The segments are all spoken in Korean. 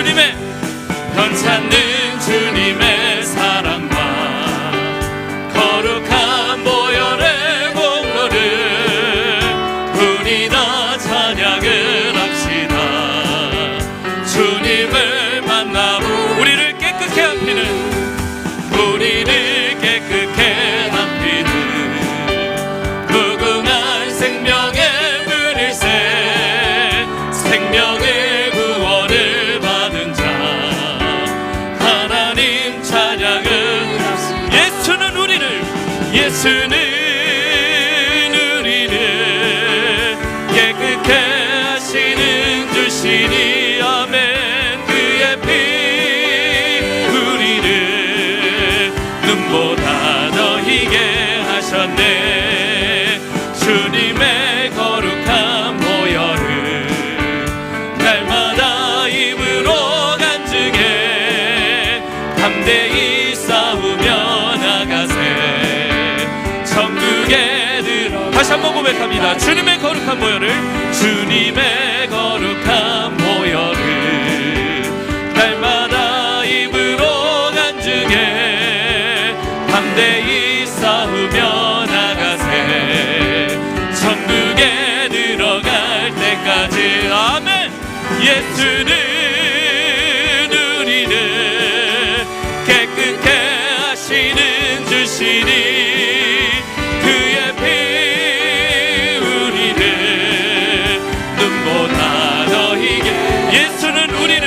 주님의 변찮는 주님의 사랑과 거룩한 보혈의 공로를 우리 다 찬양을 합시다. 주님을 만나고 우리를 깨끗게 합히는 무궁한 생명의 문일세 생명의 구원을 받은 자 하나님 찬양을 예수는 우리를 깨끗게 하시는 주시니 아멘. 그의 피 우리를 눈보다 더 희게 하셨네. 주님의 거룩한 보혈을 날마다 입으로 간증해 담대히 싸우며 나가세. 천국에 들어 다시 한번 고백합니다. 주님의 거룩한 보혈을 날마다 입으로 간증해 담대히 싸우며 나가세. 천국에 들어갈 때까지 아멘. 예수는 우리를 깨끗게 하시는 주시니 그의 피 우리를 눈보다 더 희게 예수는 우리를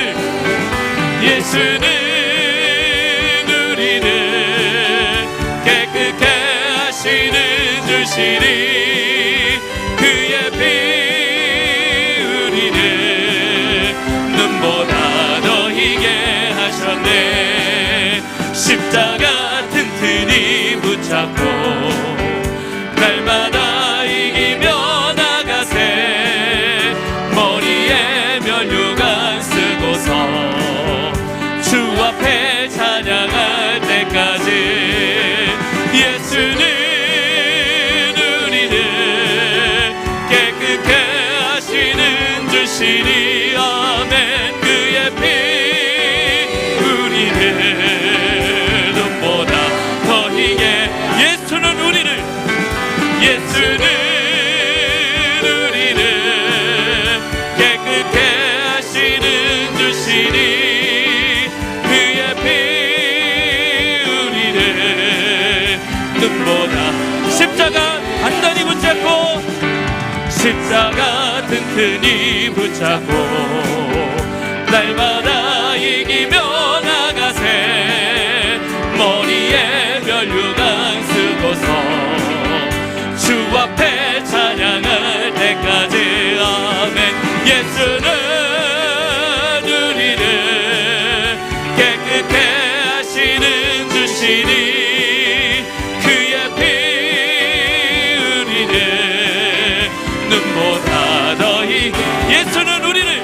깨끗게 하시는 주시니 그의 피 우리를 눈보다 더 희게 하셨네. 십자가 튼튼히 붙잡고 날마다 이기며 나가세. 머리에 면류관 쓰고서 주 앞에 찬양할 때까지 예수는 우리를 깨끗게 하시는 주시니 아멘. 그의 피 우리를 눈보다 더 희게 예수는 우리를 깨끗게 하시는 주시니 십자가 단단히 붙잡고 십자가 튼튼히 붙잡고 날마다 이기며 나가세. 머리에 면류관 쓰고서 주 앞에 찬양할 때까지 아멘. 예수는 우리를 깨끗게 하시는 주시니 눈보다 더 희게 예수는 우리를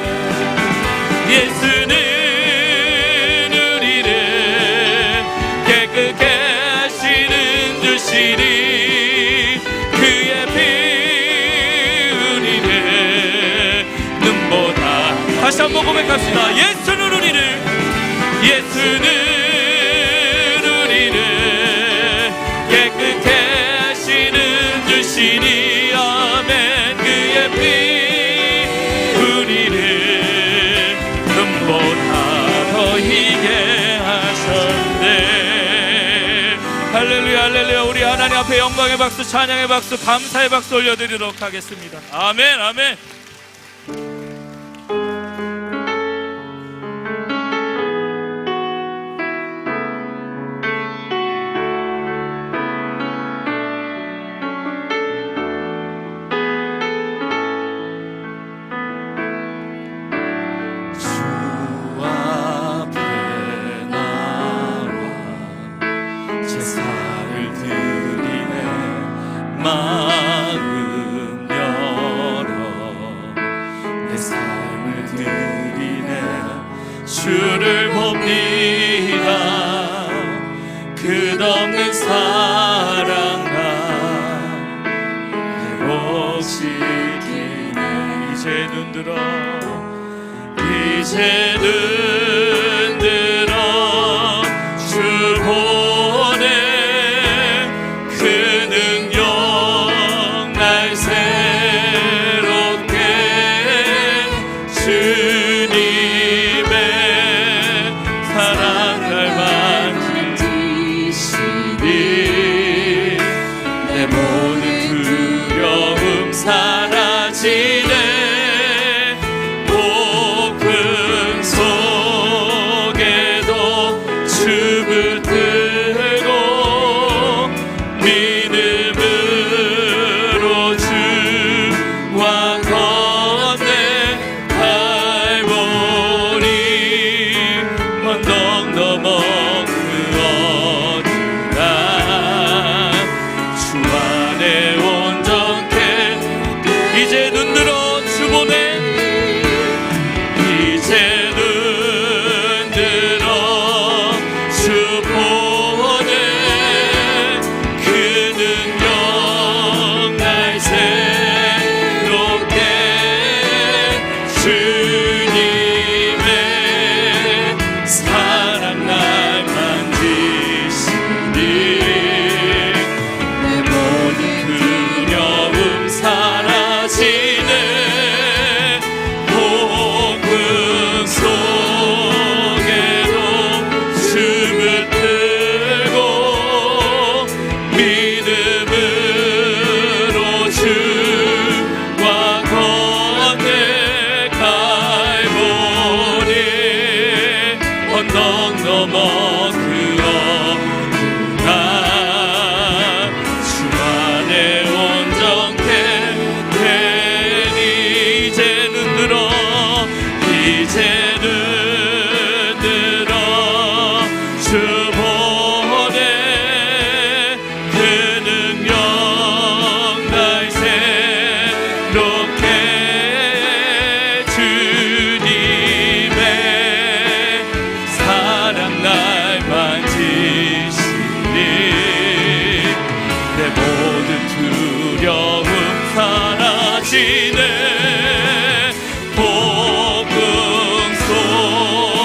깨끗게 하시는 주시니 그의 피 우리를 눈보다 다시 한번 고백합시다. 예수는 우리를 깨끗게 하시는 주시니 아멘. 그의 피 우리를 눈보다 더 희게 하셨네. 할렐루야 할렐루야. 우리 하나님 앞에 영광의 박수, 찬양의 박수, 감사의 박수 올려드리도록 하겠습니다. 아멘 아멘. 마음 열어 내 삶을 드리네. 주를 봅니다. 끝없는 사랑과 회복시키네. 이제 눈들어 이제는 들어 주 보내 그 능력 날 새롭게 주님의 사랑 날 만지시니 내 모든 두려움 사라지네 폭풍 속에도 주 붙들고 믿음으로 주와 건네 갈보리 언덕 넘어 그 어디나 주 안에 온전케 이제 눈들어 주 보내 이제 눈들어 주 보내 그 능력 날 새롭게 주님의 사랑 날 만지시니 내 모든 두려움 사라지네 폭풍 속에도 주 붙들고 믿음으로 주와 건네 갈보리 언덕 넘어 그 어디나 주 안에 온전케 되니 이제는 들어 이제는 들어 주 보내 그 능력 날 새롭게 주님의 사랑 날 만지시니 내 모든 두려움 사라지네 폭풍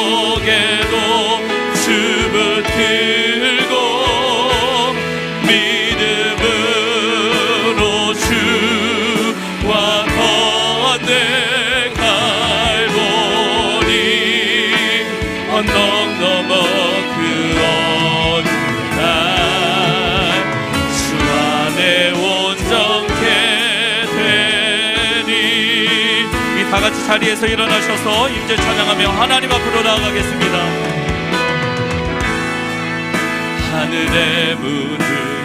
속에도 주 붙들고 믿음으로 주와 건네 갈보리 언덕 넘어 그 어디나 주 안에 온전케 되니 이 다같이 자리에서 일어나셔서 임재 찬양하며 하나님 앞으로 나아가겠습니다. 하늘의 문을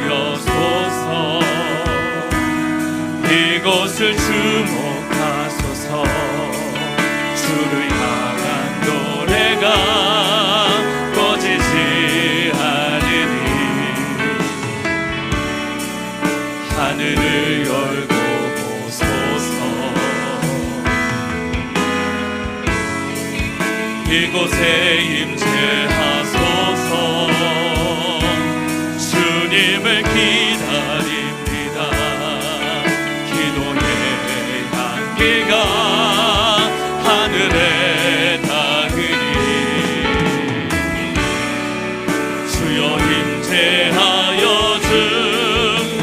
여소서 이곳을 주목하소서 주를 향한 노래가 꺼지지 않으니 하늘을 열고 보소서 이곳에 임재하소서 주님을 기다립니다. 기도의 향기가 하늘에 닿으니 주여 임재하여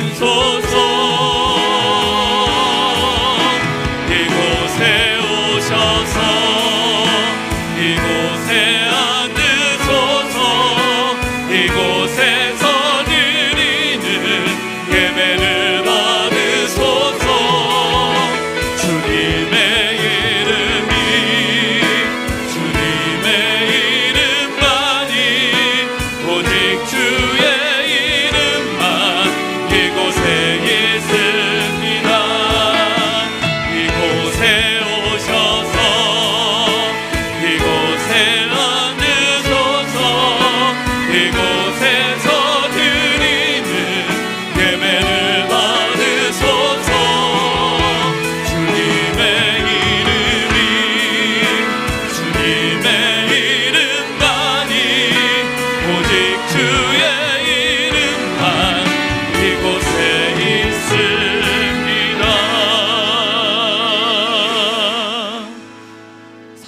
주소서 이곳에 오셔서 이곳에 앉으소서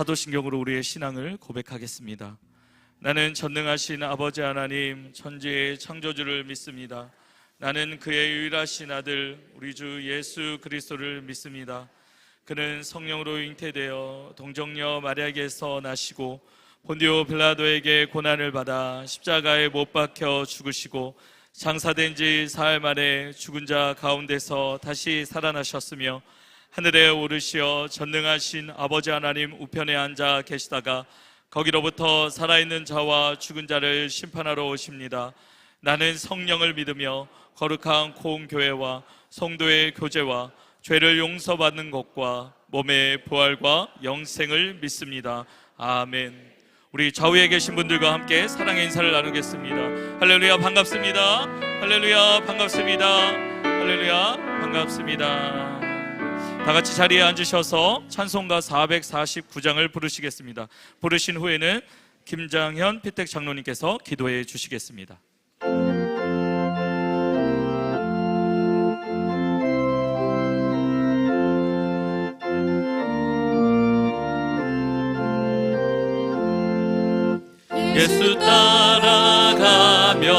사도신경으로 우리의 신앙을 고백하겠습니다. 나는 전능하신 아버지 하나님 천지의 창조주를 믿습니다. 나는 그의 유일하신 아들 우리 주 예수 그리스도를 믿습니다. 그는 성령으로 잉태되어 동정녀 마리아에게서 나시고 본디오 빌라도에게 고난을 받아 십자가에 못 박혀 죽으시고 장사된 지 사흘 만에 죽은 자 가운데서 다시 살아나셨으며 하늘에 오르시어 전능하신 아버지 하나님 우편에 앉아 계시다가 거기로부터 살아있는 자와 죽은 자를 심판하러 오십니다. 나는 성령을 믿으며 거룩한 공교회와 성도의 교제와 죄를 용서받는 것과 몸의 부활과 영생을 믿습니다. 아멘. 우리 좌우에 계신 분들과 함께 사랑의 인사를 나누겠습니다. 할렐루야 반갑습니다. 할렐루야 반갑습니다. 할렐루야 반갑습니다. 다 같이 자리에 앉으셔서 찬송가 449장을 부르시겠습니다. 부르신 후에는 김장현 피택 장로님께서 기도해 주시겠습니다. 예수 따라가며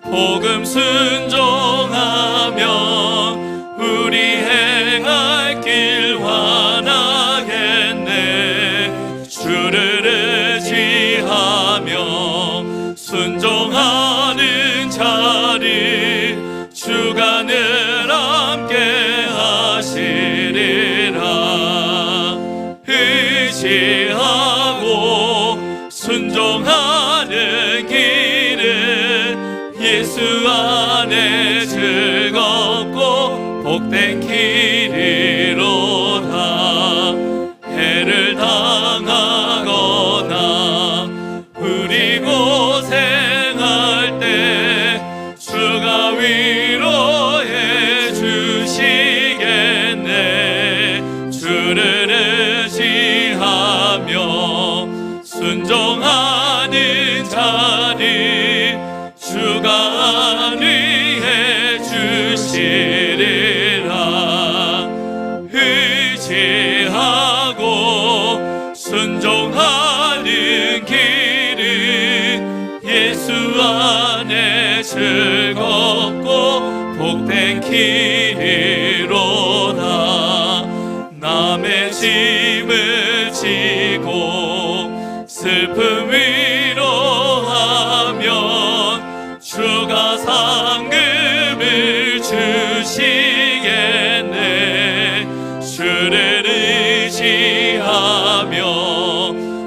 복음 순종하며 우리 행할 길 환하겠네. 주를 의지하며 순종하는 자리 주가 늘 함께 하시리라. 의지하고 순종하는 길은 예수 안에 즐겁고 복된 길이로다. 해를 당하거나 우리 고생할 때 주가 위로해 주시겠네. 주를 의지하며 순종하는 자리 주가 안위해 주시리라. 의지하고 순종하는 길은 예수 안에 즐겁고 복된 길이로다. 남의 짐을 지고 슬픔 위로하면 주가 상급을 주시겠네. 주를 의지하며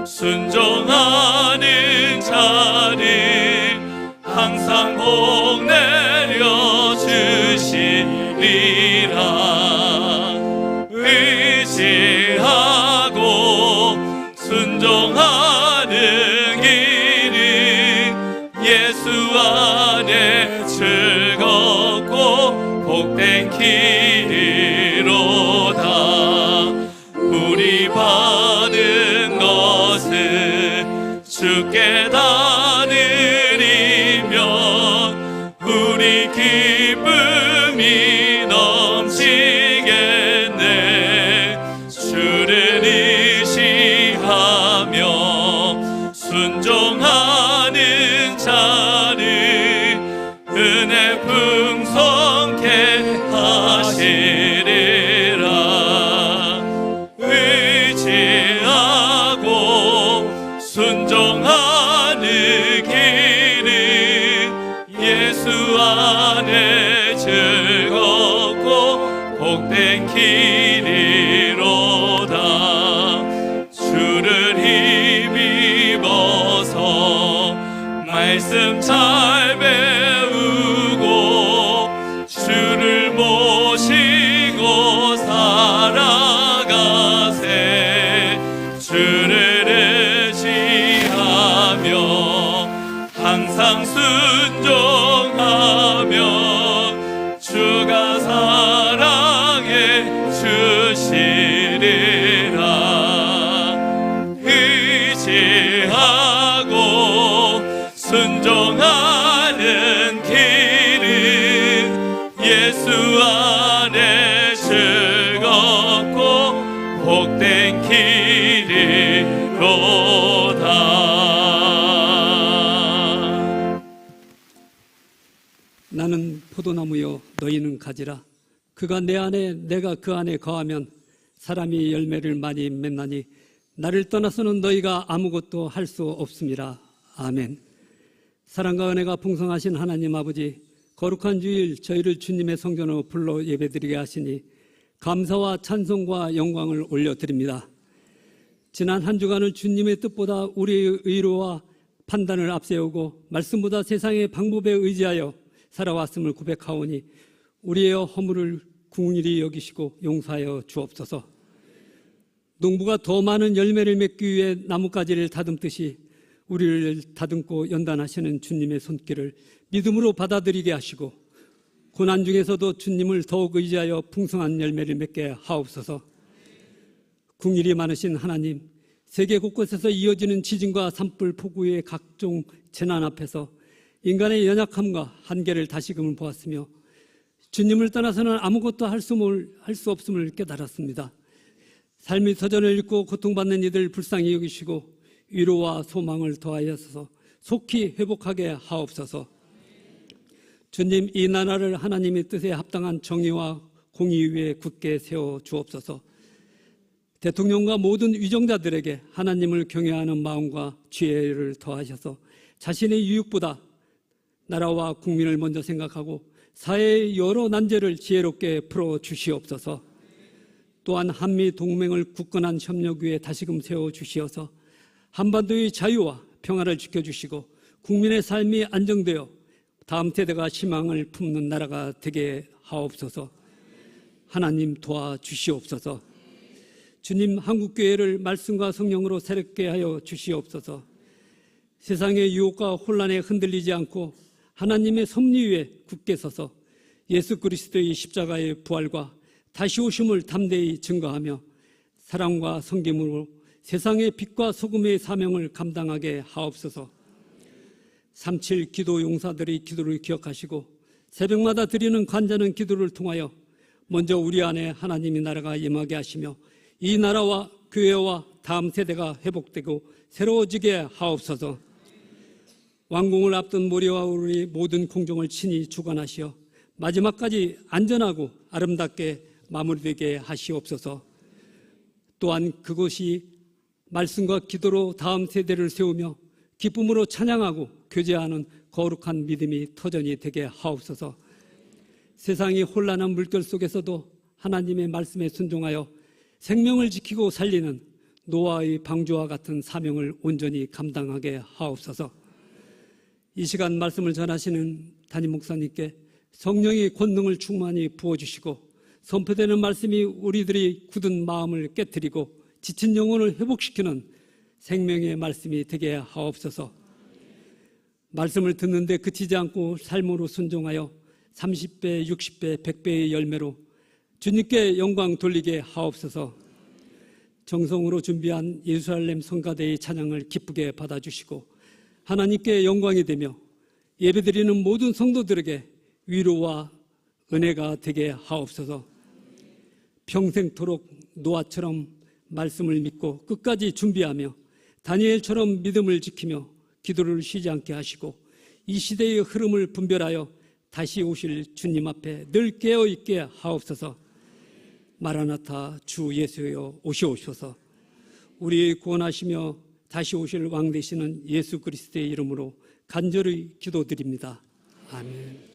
순종하는 자를 항상 복 내려 주시리라. 의지하고 순종하는 길은 예수 안에 즐겁고 복된 길이로다. 우리 받은 것은 주께 다 드리면 우리 기쁨이 넘치겠네. 주를 의지하며 순종하는 자를 은혜 풍성케 하시리라. 의지하고 순종하는 길은 예수 안에 즐겁고 복된 길이로다. 주를 힘입어서 말씀 잘 배우고 주를 모시고 살아가세. 주를 의지하며 항상 순종하며 주가 사랑해 주 주시로다. 나는 포도나무여 너희는 가지라. 그가 내 안에 내가 그 안에 거하면 사람이 열매를 많이 맺나니 나를 떠나서는 너희가 아무것도 할 수 없음이라. 아멘. 사랑과 은혜가 풍성하신 하나님 아버지, 거룩한 주일 저희를 주님의 성전으로 불러 예배드리게 하시니 감사와 찬송과 영광을 올려드립니다. 지난 한 주간을 주님의 뜻보다 우리의 의로와 판단을 앞세우고 말씀보다 세상의 방법에 의지하여 살아왔음을 고백하오니 우리의 허물을 긍휼히 여기시고 용서하여 주옵소서. 농부가 더 많은 열매를 맺기 위해 나뭇가지를 다듬듯이 우리를 다듬고 연단하시는 주님의 손길을 믿음으로 받아들이게 하시고 고난 중에서도 주님을 더욱 의지하여 풍성한 열매를 맺게 하옵소서. 긍휼이 많으신 하나님, 세계 곳곳에서 이어지는 지진과 산불, 폭우의 각종 재난 앞에서 인간의 연약함과 한계를 다시금 보았으며 주님을 떠나서는 아무것도 할 수 없음을 깨달았습니다. 삶의 서전을 읽고 고통받는 이들 불쌍히 여기시고 위로와 소망을 더하여서 속히 회복하게 하옵소서. 주님, 이 나라를 하나님의 뜻에 합당한 정의와 공의 위에 굳게 세워 주옵소서. 대통령과 모든 위정자들에게 하나님을 경외하는 마음과 지혜를 더하셔서 자신의 유익보다 나라와 국민을 먼저 생각하고 사회의 여러 난제를 지혜롭게 풀어 주시옵소서. 또한 한미 동맹을 굳건한 협력 위에 다시금 세워 주시어서 한반도의 자유와 평화를 지켜주시고 국민의 삶이 안정되어 다음 세대가 희망을 품는 나라가 되게 하옵소서. 하나님 도와주시옵소서. 주님, 한국교회를 말씀과 성령으로 새롭게 하여 주시옵소서. 세상의 유혹과 혼란에 흔들리지 않고 하나님의 섭리 위에 굳게 서서 예수 그리스도의 십자가의 부활과 다시 오심을 담대히 증거하며 사랑과 섬김으로 세상의 빛과 소금의 사명을 감당하게 하옵소서. 3.7 기도 용사들의 기도를 기억하시고 새벽마다 드리는 간절한 기도를 통하여 먼저 우리 안에 하나님의 나라가 임하게 하시며 이 나라와 교회와 다음 세대가 회복되고 새로워지게 하옵소서. 완공을 앞둔 모리와 우리 모든 공정을 친히 주관하시어 마지막까지 안전하고 아름답게 마무리되게 하시옵소서. 또한 그것이 말씀과 기도로 다음 세대를 세우며 기쁨으로 찬양하고 교제하는 거룩한 믿음이 터전이 되게 하옵소서. 세상이 혼란한 물결 속에서도 하나님의 말씀에 순종하여 생명을 지키고 살리는 노아의 방주와 같은 사명을 온전히 감당하게 하옵소서. 이 시간 말씀을 전하시는 담임 목사님께 성령의 권능을 충만히 부어주시고 선포되는 말씀이 우리들의 굳은 마음을 깨트리고 지친 영혼을 회복시키는 생명의 말씀이 되게 하옵소서. 말씀을 듣는데 그치지 않고 삶으로 순종하여 30배, 60배, 100배의 열매로 주님께 영광 돌리게 하옵소서. 정성으로 준비한 예루살렘 성가대의 찬양을 기쁘게 받아주시고 하나님께 영광이 되며 예배드리는 모든 성도들에게 위로와 은혜가 되게 하옵소서. 평생토록 노아처럼 말씀을 믿고 끝까지 준비하며 다니엘처럼 믿음을 지키며 기도를 쉬지 않게 하시고 이 시대의 흐름을 분별하여 다시 오실 주님 앞에 늘 깨어있게 하옵소서. 마라나타 주 예수여 오시옵소서. 우리 구원하시며 다시 오실 왕 되시는 예수 그리스도의 이름으로 간절히 기도드립니다. 아멘.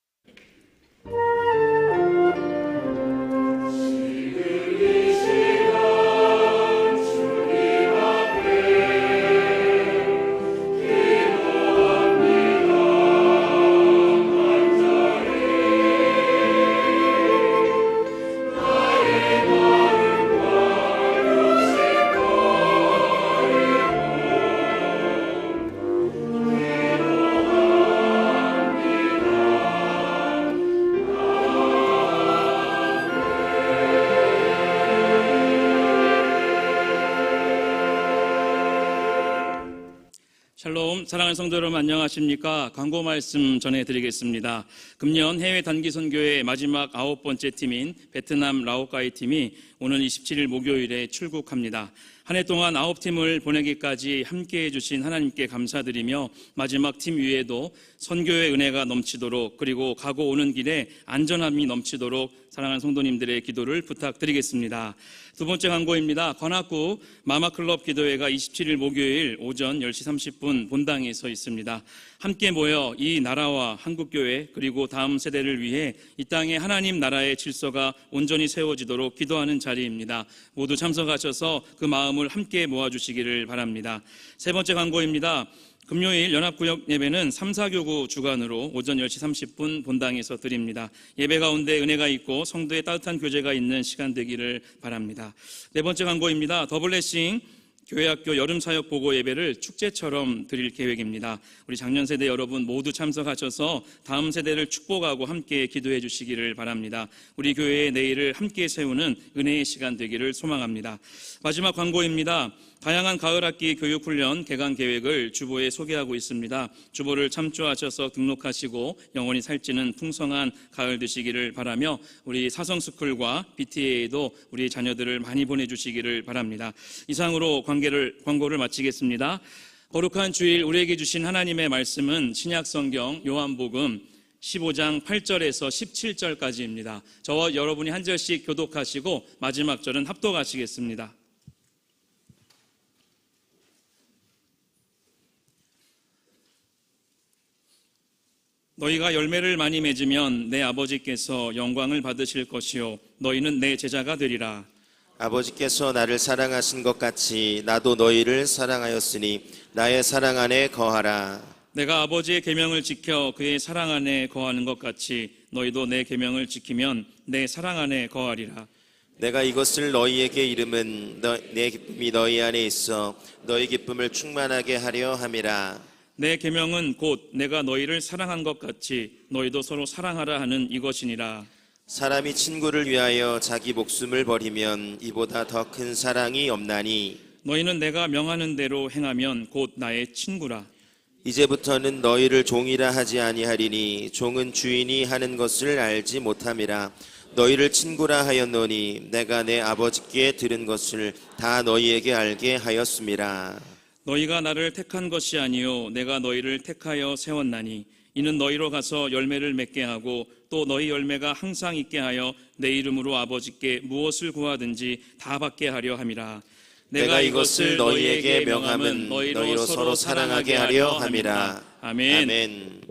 샬롬, 사랑하는 성도 여러분 안녕하십니까? 광고 말씀 전해드리겠습니다. 금년 해외 단기 선교의 마지막 9번째 팀인 베트남 라오카이 팀이 오는 27일 목요일에 출국합니다. 한 해 동안 9팀을 보내기까지 함께해 주신 하나님께 감사드리며 마지막 팀 위에도 선교의 은혜가 넘치도록 그리고 가고 오는 길에 안전함이 넘치도록 사랑하는 성도님들의 기도를 부탁드리겠습니다. 두 번째 광고입니다. 관악구 마마클럽 기도회가 27일 목요일 오전 10시 30분 본당에 서 있습니다. 함께 모여 이 나라와 한국교회 그리고 다음 세대를 위해 이 땅에 하나님 나라의 질서가 온전히 세워지도록 기도하는 자리입니다. 모두 참석하셔서 그 마음을 함께 모아주시기를 바랍니다. 세 번째 광고입니다. 금요일 연합구역 예배는 3, 4교구 주관으로 오전 10시 30분 본당에서 드립니다. 예배 가운데 은혜가 있고 성도의 따뜻한 교제가 있는 시간 되기를 바랍니다. 네 번째 광고입니다. 더블레싱 교회학교 여름사역 보고 예배를 축제처럼 드릴 계획입니다. 우리 작년 세대 여러분 모두 참석하셔서 다음 세대를 축복하고 함께 기도해 주시기를 바랍니다. 우리 교회의 내일을 함께 세우는 은혜의 시간 되기를 소망합니다. 마지막 광고입니다. 다양한 가을학기 교육훈련 개강 계획을 주보에 소개하고 있습니다. 주보를 참조하셔서 등록하시고 영원히 살찌는 풍성한 가을 되시기를 바라며 우리 사성스쿨과 BTA에도 우리 자녀들을 많이 보내주시기를 바랍니다. 이상으로 광고를 마치겠습니다. 거룩한 주일 우리에게 주신 하나님의 말씀은 신약성경 요한복음 15장 8절에서 17절까지입니다. 저와 여러분이 한 절씩 교독하시고 마지막 절은 합독하시겠습니다. 너희가 열매를 많이 맺으면 내 아버지께서 영광을 받으실 것이요 너희는 내 제자가 되리라. 아버지께서 나를 사랑하신 것 같이 나도 너희를 사랑하였으니 나의 사랑 안에 거하라. 내가 아버지의 계명을 지켜 그의 사랑 안에 거하는 것 같이 너희도 내 계명을 지키면 내 사랑 안에 거하리라. 내가 이것을 너희에게 이름은 내 기쁨이 너희 안에 있어 너희 기쁨을 충만하게 하려 함이라. 내 계명은 곧 내가 너희를 사랑한 것 같이 너희도 서로 사랑하라 하는 이것이니라. 사람이 친구를 위하여 자기 목숨을 버리면 이보다 더 큰 사랑이 없나니 너희는 내가 명하는 대로 행하면 곧 나의 친구라. 이제부터는 너희를 종이라 하지 아니하리니 종은 주인이 하는 것을 알지 못함이라. 너희를 친구라 하였노니 내가 내 아버지께 들은 것을 다 너희에게 알게 하였음이라. 너희가 나를 택한 것이 아니요 내가 너희를 택하여 세웠나니 이는 너희로 가서 열매를 맺게 하고 또 너희 열매가 항상 있게 하여 내 이름으로 아버지께 무엇을 구하든지 다 받게 하려 함이라. 내가 이것을 너희에게 명함은 너희로 서로 사랑하게 하려 함이라. 아멘. 아멘.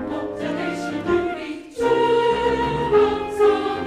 목자 되신 우리 주 항상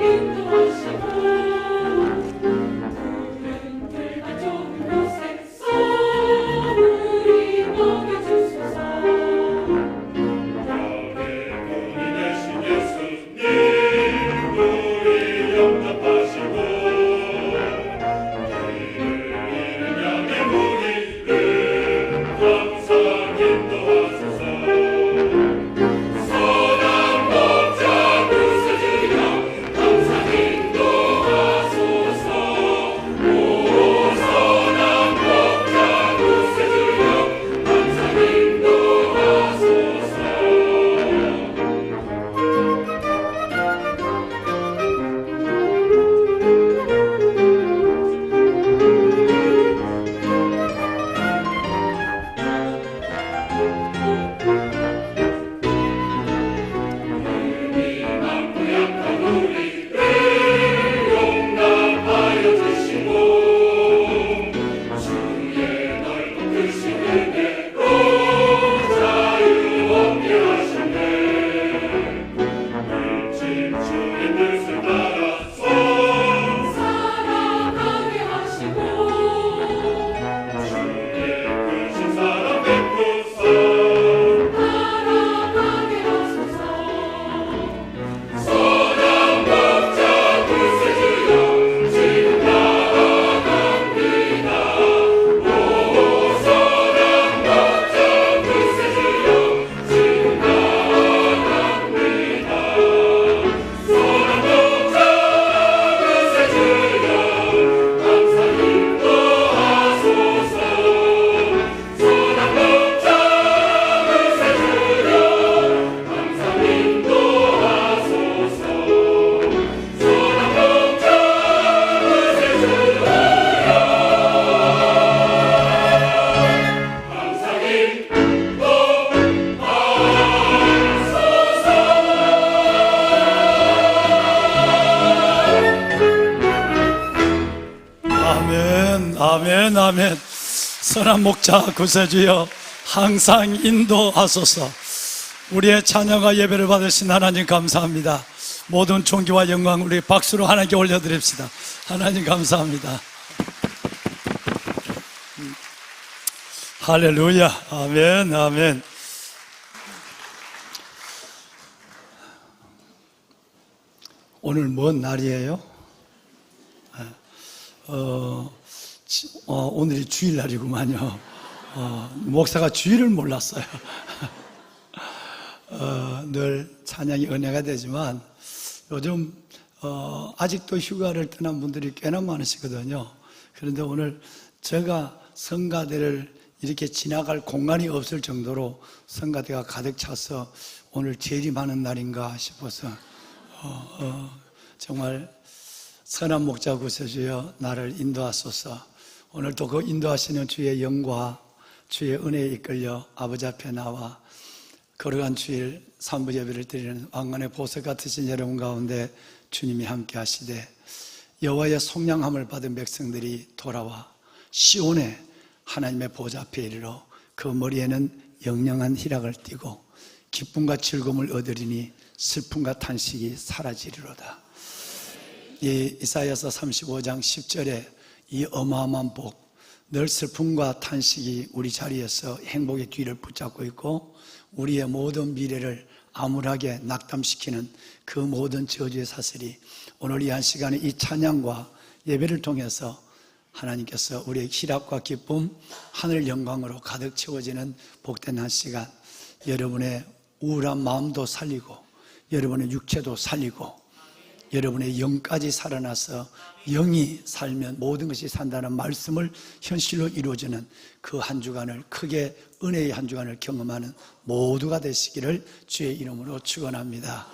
아멘 아멘. 선한 목자 구세주여 항상 인도하소서. 우리의 찬양과 예배를 받으신 하나님 감사합니다. 모든 존귀와 영광 우리 박수로 하나님께 올려드립시다. 하나님 감사합니다. 할렐루야. 아멘 아멘. 오늘 뭔 날이에요? 오늘이 주일날이구만요. 목사가 주일을 몰랐어요. 늘 찬양이 은혜가 되지만 요즘 아직도 휴가를 떠난 분들이 꽤나 많으시거든요. 그런데 오늘 제가 성가대를 이렇게 지나갈 공간이 없을 정도로 성가대가 가득 차서 오늘 재림하는 날인가 싶어서 정말 선한 목자 구세주여 나를 인도하소서. 오늘도 그 인도하시는 주의 영과 주의 은혜에 이끌려 아버지 앞에 나와 거룩한 주일 삼부 예배를 드리는 왕관의 보석 같으신 여러분 가운데 주님이 함께 하시되 여호와의 속량함을 받은 백성들이 돌아와 시온에 하나님의 보좌 앞에 이르러 그 머리에는 영영한 희락을 띠고 기쁨과 즐거움을 얻으리니 슬픔과 탄식이 사라지리로다. 이 이사야서 35장 10절에 이 어마어마한 복, 늘 슬픔과 탄식이 우리 자리에서 행복의 뒤를 붙잡고 있고 우리의 모든 미래를 암울하게 낙담시키는 그 모든 저주의 사슬이 오늘 이 한 시간에 이 찬양과 예배를 통해서 하나님께서 우리의 희락과 기쁨, 하늘 영광으로 가득 채워지는 복된 한 시간, 여러분의 우울한 마음도 살리고 여러분의 육체도 살리고 여러분의 영까지 살아나서 영이 살면 모든 것이 산다는 말씀을 현실로 이루어지는 그 한 주간을, 크게 은혜의 한 주간을 경험하는 모두가 되시기를 주의 이름으로 축원합니다.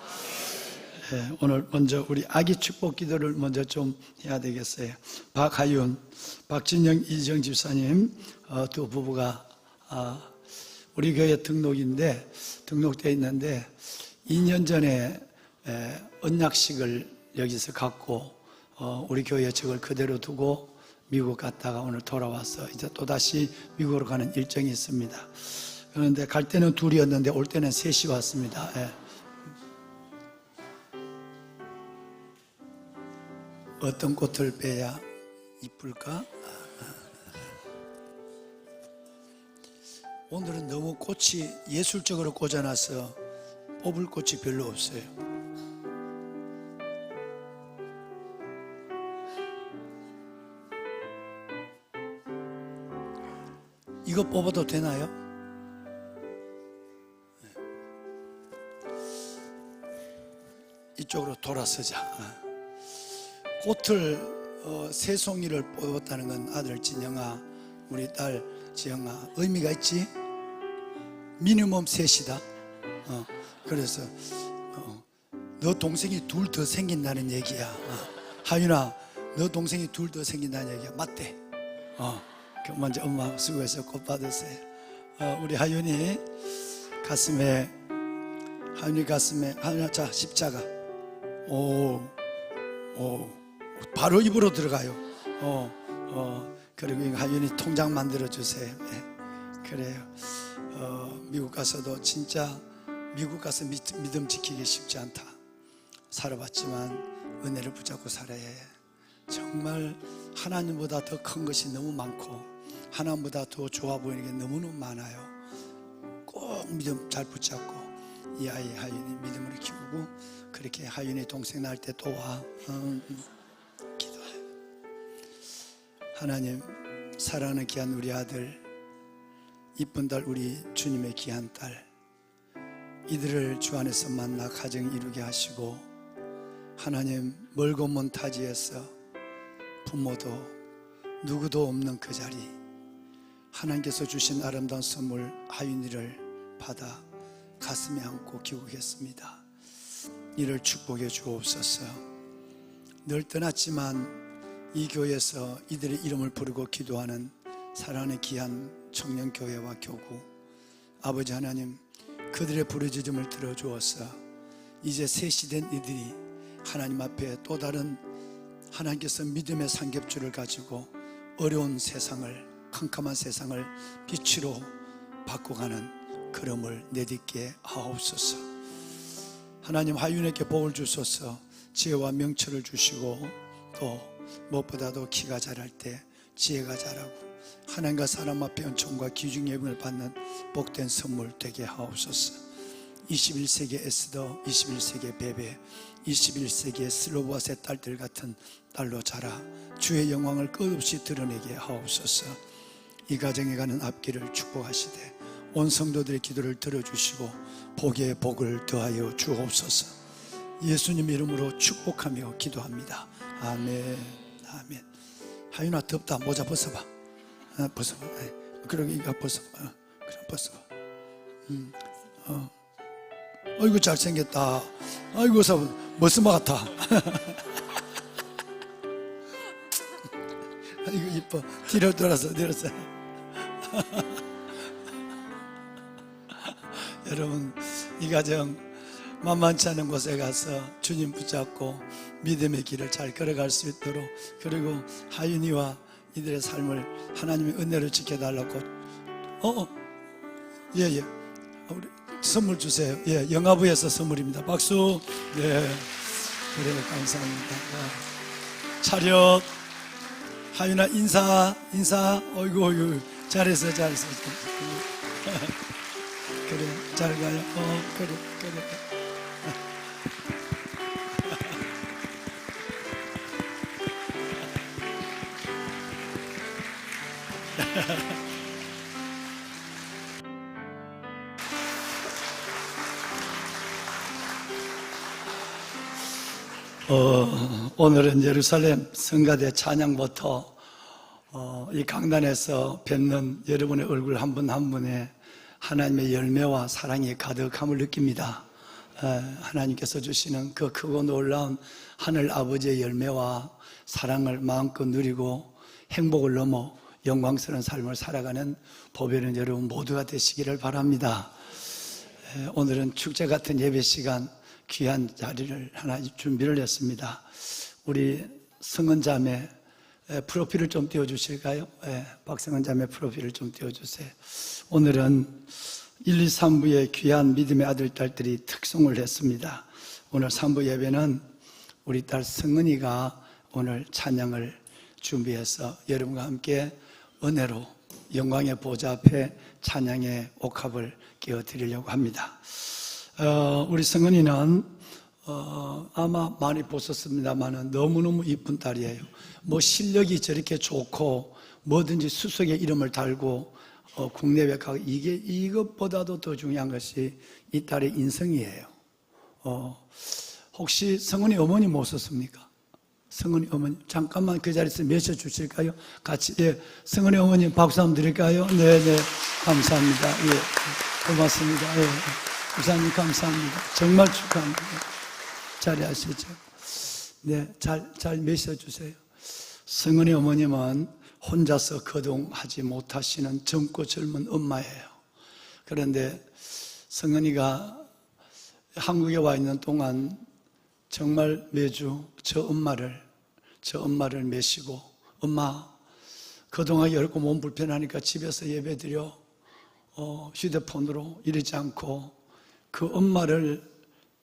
오늘 먼저 우리 아기 축복 기도를 먼저 좀 해야 되겠어요. 박하윤, 박진영, 이정 집사님 두 부부가 우리 교회 등록되어 있는데 2년 전에 언약식을 여기서 갖고 우리 교회 적을 그대로 두고 미국 갔다가 오늘 돌아와서 이제 또다시 미국으로 가는 일정이 있습니다. 그런데 갈 때는 둘이었는데 올 때는 셋이 왔습니다. 어떤 꽃을 빼야 이쁠까? 오늘은 너무 꽃이 예술적으로 꽂아놔서 뽑을 꽃이 별로 없어요. 이거 뽑아도 되나요? 이쪽으로 돌아서자. 꽃을 세 송이를 뽑았다는 건 아들 진영아, 우리 딸 지영아, 의미가 있지? 미니멈 셋이다. 그래서 너 동생이 둘 더 생긴다는 얘기야. 하윤아, 너 동생이 둘 더 생긴다는 얘기야. 맞대. 먼저 엄마 수고해서 꽃 받으세요. 우리 하윤이 가슴에, 하윤아, 자, 십자가. 바로 입으로 들어가요. 그리고 하윤이 통장 만들어 주세요. 그래요. 미국 가서도 진짜 미국 가서 믿음 지키기 쉽지 않다. 살아봤지만 은혜를 붙잡고 살아야 해. 정말 하나님보다 더 큰 것이 너무 많고 하나님보다 더 좋아 보이는 게 너무너무 많아요. 꼭 믿음 잘 붙잡고 이 아이 하윤이 믿음으로 키우고 그렇게 하윤이 동생 낳을 때 또 와. 기도해. 하나님, 사랑하는 귀한 우리 아들, 이쁜 딸, 우리 주님의 귀한 딸, 이들을 주 안에서 만나 가정 이루게 하시고 하나님, 멀고 먼 타지에서 부모도 누구도 없는 그 자리, 하나님께서 주신 아름다운 선물 하윤이를 받아 가슴에 안고 기우겠습니다. 이를 축복해 주옵소서. 늘 떠났지만 이 교회에서 이들의 이름을 부르고 기도하는 사랑하는 귀한 청년교회와 교구, 아버지 하나님, 그들의 부르짖음을 들어주어서 이제 셋이 된 이들이 하나님 앞에 또 다른 하나님께서 믿음의 삼겹줄을 가지고 어려운 세상을, 캄캄한 세상을 빛으로 바꿔가는 걸음을 내딛게 하옵소서. 하나님, 하윤에게 복을 주소서. 지혜와 명철을 주시고, 또 무엇보다도 키가 자랄 때 지혜가 자라고 하나님과 사람 앞에 은총과 귀중 예물을 받는 복된 선물 되게 하옵소서. 21세기 에스더, 21세기 베베, 21세기의 슬로보아스의 딸들 같은 딸로 자라 주의 영광을 끝없이 드러내게 하옵소서. 이 가정에 가는 앞길을 축복하시되 온 성도들의 기도를 들어주시고 복에 복을 더하여 주옵소서. 예수님 이름으로 축복하며 기도합니다. 아멘. 아멘. 하윤아, 덥다. 모자 벗어봐. 벗어봐. 그러게 이거 벗어봐. 그럼 벗어봐. 아이고 잘생겼다. 아이고 머스마 같아. 아이고 이뻐. 뒤로 돌아서 내렸어. 여러분, 이 가정 만만치 않은 곳에 가서 주님 붙잡고 믿음의 길을 잘 걸어갈 수 있도록, 그리고 하윤이와 이들의 삶을 하나님의 은혜로 지켜달라고. 예예. 우리 선물 주세요. 예, 영화부에서 선물입니다. 박수. 네, 그래 감사합니다. 차렷. 하윤아 인사. 어이구 잘했어. 그래 잘 가요. 그래. 오늘은 예루살렘 성가대 찬양부터 이 강단에서 뵙는 여러분의 얼굴 한 분 한 분에 하나님의 열매와 사랑이 가득함을 느낍니다. 하나님께서 주시는 그 크고 놀라운 하늘 아버지의 열매와 사랑을 마음껏 누리고 행복을 넘어 영광스러운 삶을 살아가는 보배는 여러분 모두가 되시기를 바랍니다. 오늘은 축제 같은 예배 시간 귀한 자리를 하나 준비를 했습니다. 우리 성은자매 프로필을 좀 띄워주실까요? 박성은자매 프로필을 좀 띄워주세요. 오늘은 1, 2, 3부의 귀한 믿음의 아들, 딸들이 특송을 했습니다. 오늘 3부 예배는 우리 딸 성은이가 오늘 찬양을 준비해서 여러분과 함께 은혜로 영광의 보좌 앞에 찬양의 옥합을 끼워드리려고 합니다. 우리 성은이는 아마 많이 보셨습니다만 너무너무 이쁜 딸이에요. 뭐 실력이 저렇게 좋고 뭐든지 수석에 이름을 달고 국내외 가고, 이것보다도 더 중요한 것이 이 딸의 인성이에요. 혹시 성은이 어머니 모셨습니까? 성은이 어머니 잠깐만 그 자리에서 메셔 주실까요? 같이. 예, 성은이 어머니 박수 한번 드릴까요? 네네, 감사합니다. 예, 고맙습니다. 예, 부사님 감사합니다. 정말 축하합니다. 자리하시죠. 네, 잘 메셔 주세요. 성은이 어머님은 혼자서 거동하지 못하시는 젊고 젊은 엄마예요. 그런데 성은이가 한국에 와 있는 동안 정말 매주 저 엄마를 메시고, 엄마 거동하기 어렵고 몸 불편하니까 집에서 예배드려, 휴대폰으로 이러지 않고 그 엄마를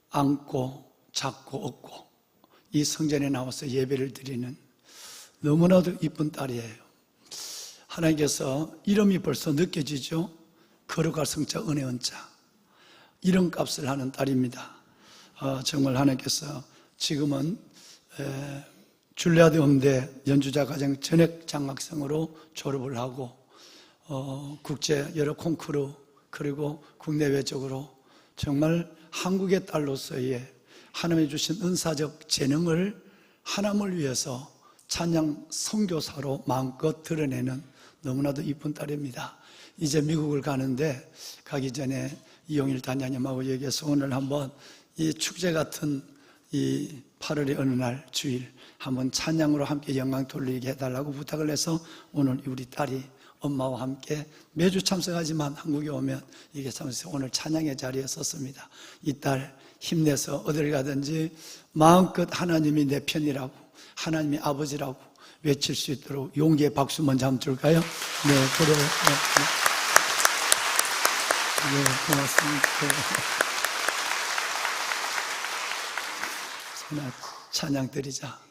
안고 잡고 업고 이 성전에 나와서 예배를 드리는 너무나도 이쁜 딸이에요. 하나님께서 이름이 벌써 느껴지죠? 거룩할 성자 은혜 은자, 이름값을 하는 딸입니다. 정말 하나님께서 지금은 줄리아드 음대 연주자 과정 전액 장학생으로 졸업을 하고 국제 여러 콩쿠르 그리고 국내외적으로 정말 한국의 딸로서의 하나님이 주신 은사적 재능을 하나님을 위해서 찬양 선교사로 마음껏 드러내는 너무나도 이쁜 딸입니다. 이제 미국을 가는데 가기 전에 이용일 단장님하고 얘기해서 오늘 한번 이 축제 같은 이 8월의 어느 날 주일 한번 찬양으로 함께 영광 돌리게 해달라고 부탁을 해서 오늘 우리 딸이 엄마와 함께 매주 참석하지만 한국에 오면 이게 참석해서 오늘 찬양의 자리에 섰습니다. 이 딸 힘내서 어딜 가든지 마음껏 하나님이 내 편이라고, 하나님이 아버지라고, 외칠 수 있도록 용기의 박수 먼저 한번 줄까요? 네, 그래요. 네, 고맙습니다. 찬양 드리자.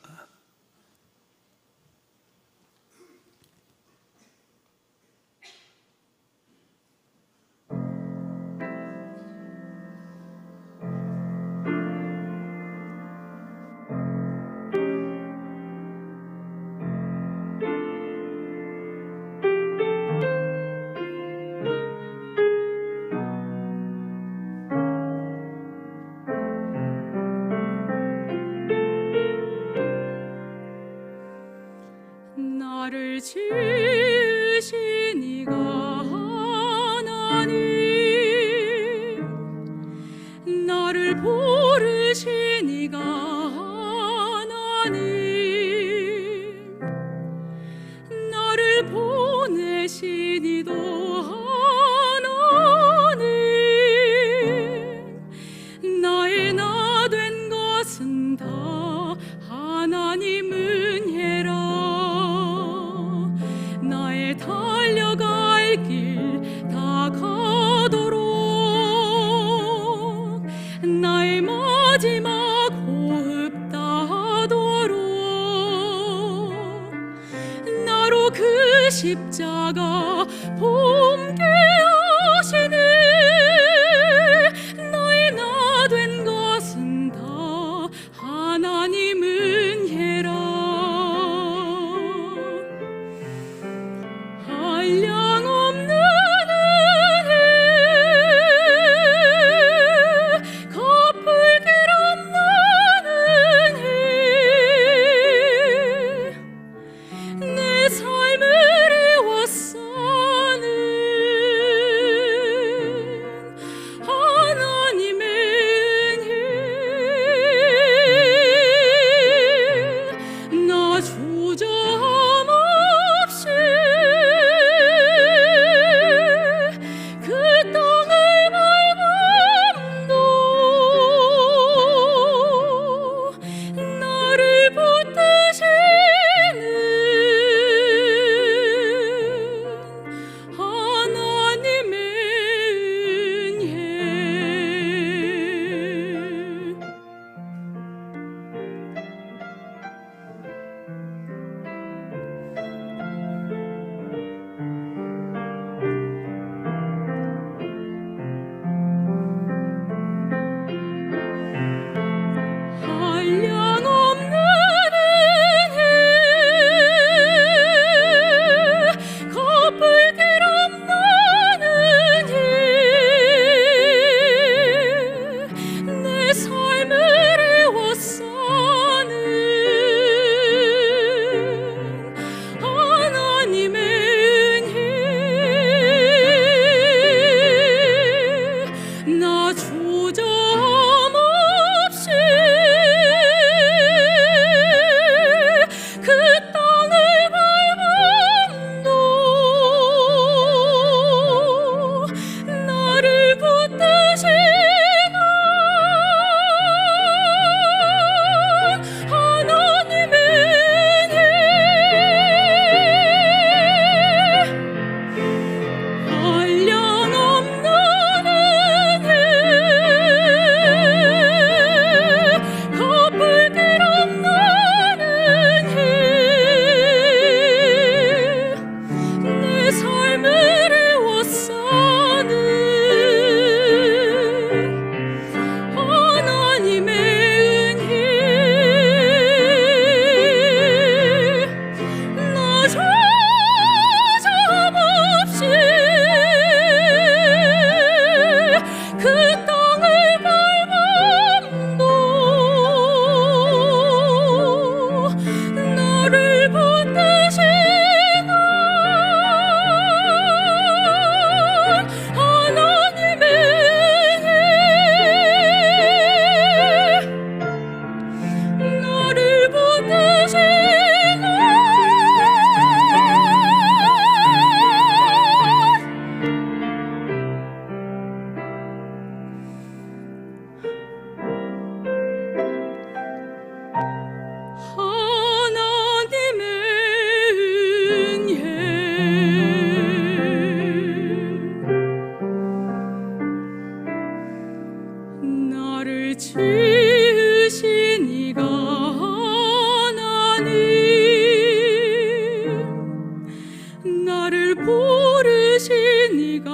이가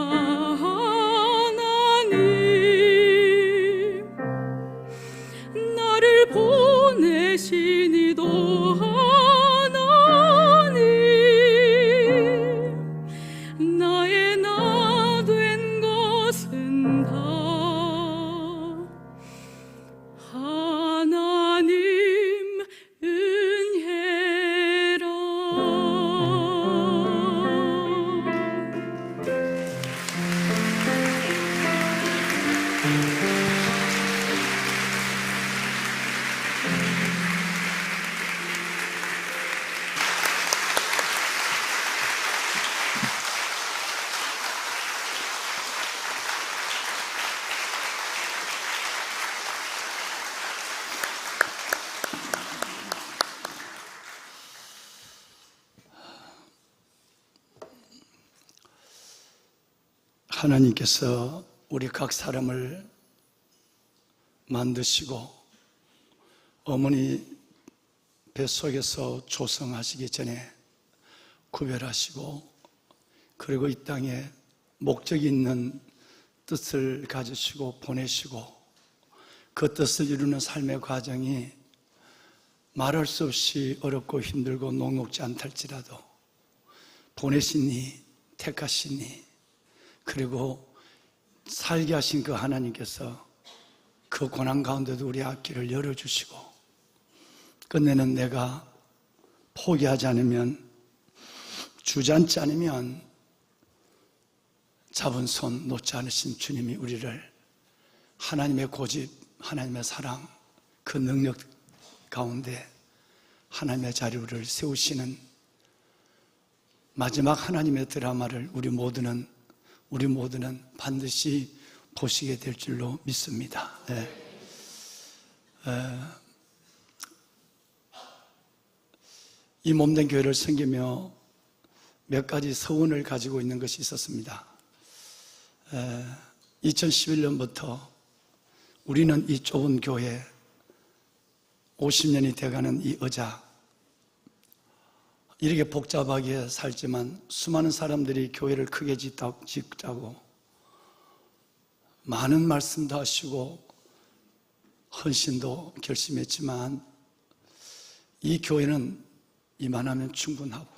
하나님 나를 보내시니도 하나님 나의 나 된 것은 다 하나님 은혜라. 하나님께서 우리 각 사람을 만드시고 어머니 뱃속에서 조성하시기 전에 구별하시고 그리고 이 땅에 목적이 있는 뜻을 가지시고 보내시고 그 뜻을 이루는 삶의 과정이 말할 수 없이 어렵고 힘들고 녹록지 않달지라도 보내시니 택하시니 그리고 살게 하신 그 하나님께서 그 고난 가운데도 우리 앞길을 열어주시고 끝내는 내가 포기하지 않으면 주저앉지 않으면 잡은 손 놓지 않으신 주님이 우리를 하나님의 고집, 하나님의 사랑, 그 능력 가운데 하나님의 자리를 세우시는 마지막 하나님의 드라마를 우리 모두는 반드시 보시게 될 줄로 믿습니다. 이 몸된 교회를 섬기며 몇 가지 서운을 가지고 있는 것이 있었습니다. 2011년부터 우리는 이 좁은 교회 50년이 돼가는 이 의자 이렇게 복잡하게 살지만 수많은 사람들이 교회를 크게 짓자고 많은 말씀도 하시고 헌신도 결심했지만 이 교회는 이만하면 충분하고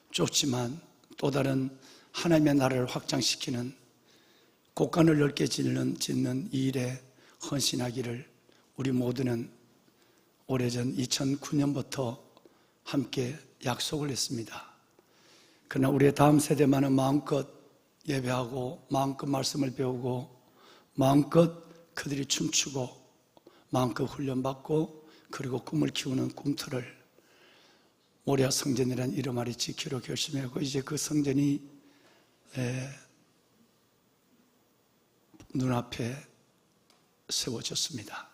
좁지만 또 다른 하나님의 나라를 확장시키는 곳간을 넓게 짓는 이 일에 헌신하기를 우리 모두는 오래전 2009년부터 함께 약속을 했습니다. 그러나 우리의 다음 세대만은 마음껏 예배하고 마음껏 말씀을 배우고 마음껏 그들이 춤추고 마음껏 훈련받고 그리고 꿈을 키우는 꿈틀을 모리아 성전이라는 이름 아래 지키로 결심하고 이제 그 성전이 눈앞에 세워졌습니다.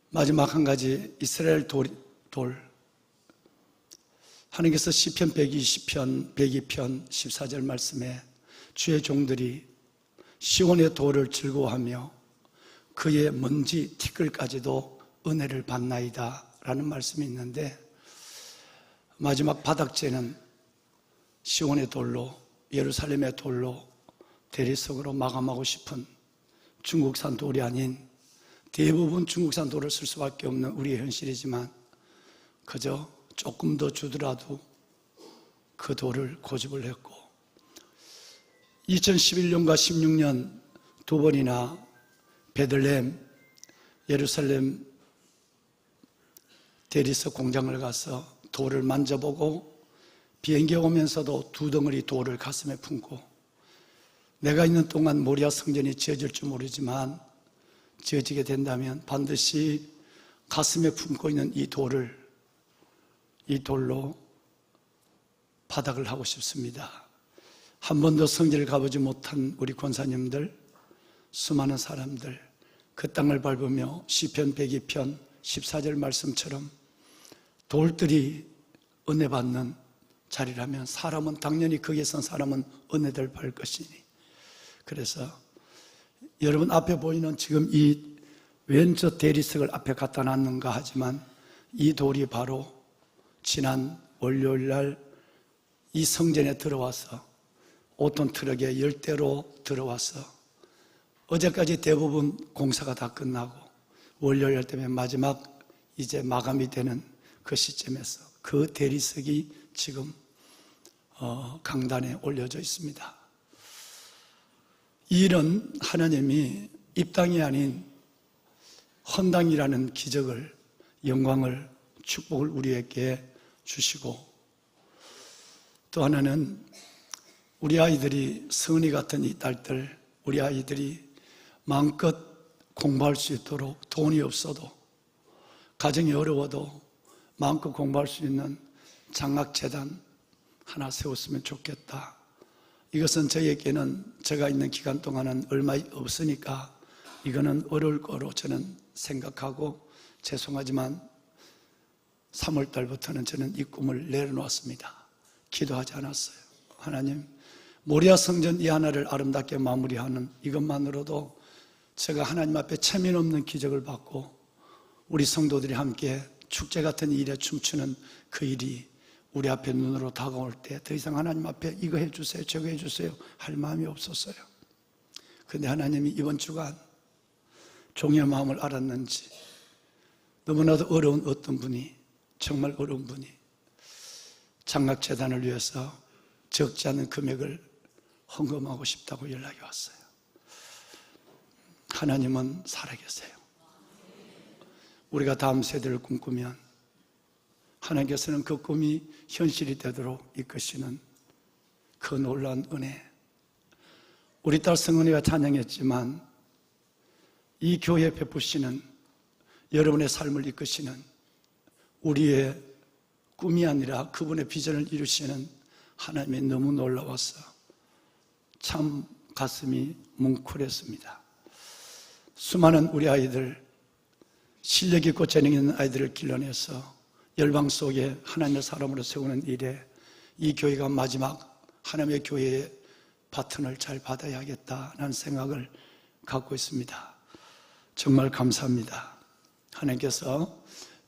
마지막 한 가지 이스라엘 돌 하나님께서 시편 120편 102편 14절 말씀에 주의 종들이 시온의 돌을 즐거워하며 그의 먼지 티끌까지도 은혜를 받나이다 라는 말씀이 있는데 마지막 바닥재는 시온의 돌로 예루살렘의 돌로 대리석으로 마감하고 싶은 중국산 돌이 아닌 대부분 중국산 돌을 쓸 수밖에 없는 우리의 현실이지만 그저 조금 더 주더라도 그 돌을 고집을 했고 2011년과 16년 두 번이나 베들레헴, 예루살렘 대리석 공장을 가서 돌을 만져보고 비행기 오면서도 두 덩어리 돌을 가슴에 품고 내가 있는 동안 모리아 성전이 지어질 줄 모르지만 지어지게 된다면 반드시 가슴에 품고 있는 이 돌로 바닥을 하고 싶습니다. 한 번도 성전을 가보지 못한 우리 권사님들, 수많은 사람들 그 땅을 밟으며 시편 102편 14절 말씀처럼 돌들이 은혜 받는 자리라면 사람은 당연히 거기에 선 사람은 은혜를 받을 것이니 그래서 여러분 앞에 보이는 지금 이 왼쪽 대리석을 앞에 갖다 놨는가 하지만 이 돌이 바로 지난 월요일 날 이 성전에 들어와서 5톤 트럭에 10대로 들어와서 어제까지 대부분 공사가 다 끝나고 월요일 때문에 마지막 이제 마감이 되는 그 시점에서 그 대리석이 지금 강단에 올려져 있습니다. 이 일은 하나님이 입당이 아닌 헌당이라는 기적을, 영광을, 축복을 우리에게 주시고, 또 하나는 우리 아이들이 성은이 같은 이 딸들, 우리 아이들이 마음껏 공부할 수 있도록 돈이 없어도, 가정이 어려워도 마음껏 공부할 수 있는 장학재단 하나 세웠으면 좋겠다. 이것은 저에게는 제가 있는 기간 동안은 얼마 없으니까 이거는 어려울 거로 저는 생각하고, 죄송하지만 3월 달부터는 저는 이 꿈을 내려놓았습니다. 기도하지 않았어요. 하나님, 모리아 성전 이 하나를 아름답게 마무리하는 이것만으로도 제가 하나님 앞에 체면 없는 기적을 받고 우리 성도들이 함께 축제 같은 일에 춤추는 그 일이 우리 앞에 눈으로 다가올 때 더 이상 하나님 앞에 이거 해주세요, 저거 해주세요 할 마음이 없었어요. 그런데 하나님이 이번 주간 종의 마음을 알았는지 너무나도 어려운 어떤 분이, 정말 어려운 분이 장학재단을 위해서 적지 않은 금액을 헌금하고 싶다고 연락이 왔어요. 하나님은 살아계세요. 우리가 다음 세대를 꿈꾸면 하나님께서는 그 꿈이 현실이 되도록 이끄시는 그 놀라운 은혜. 우리 딸 성은이가 찬양했지만 이 교회 베푸시는, 여러분의 삶을 이끄시는 우리의 꿈이 아니라 그분의 비전을 이루시는 하나님이 너무 놀라워서 참 가슴이 뭉클했습니다. 수많은 우리 아이들, 실력 있고 재능 있는 아이들을 길러내서 열방 속에 하나님의 사람으로 세우는 일에 이 교회가 마지막 하나님의 교회의 바톤을 잘 받아야겠다는 생각을 갖고 있습니다. 정말 감사합니다. 하나님께서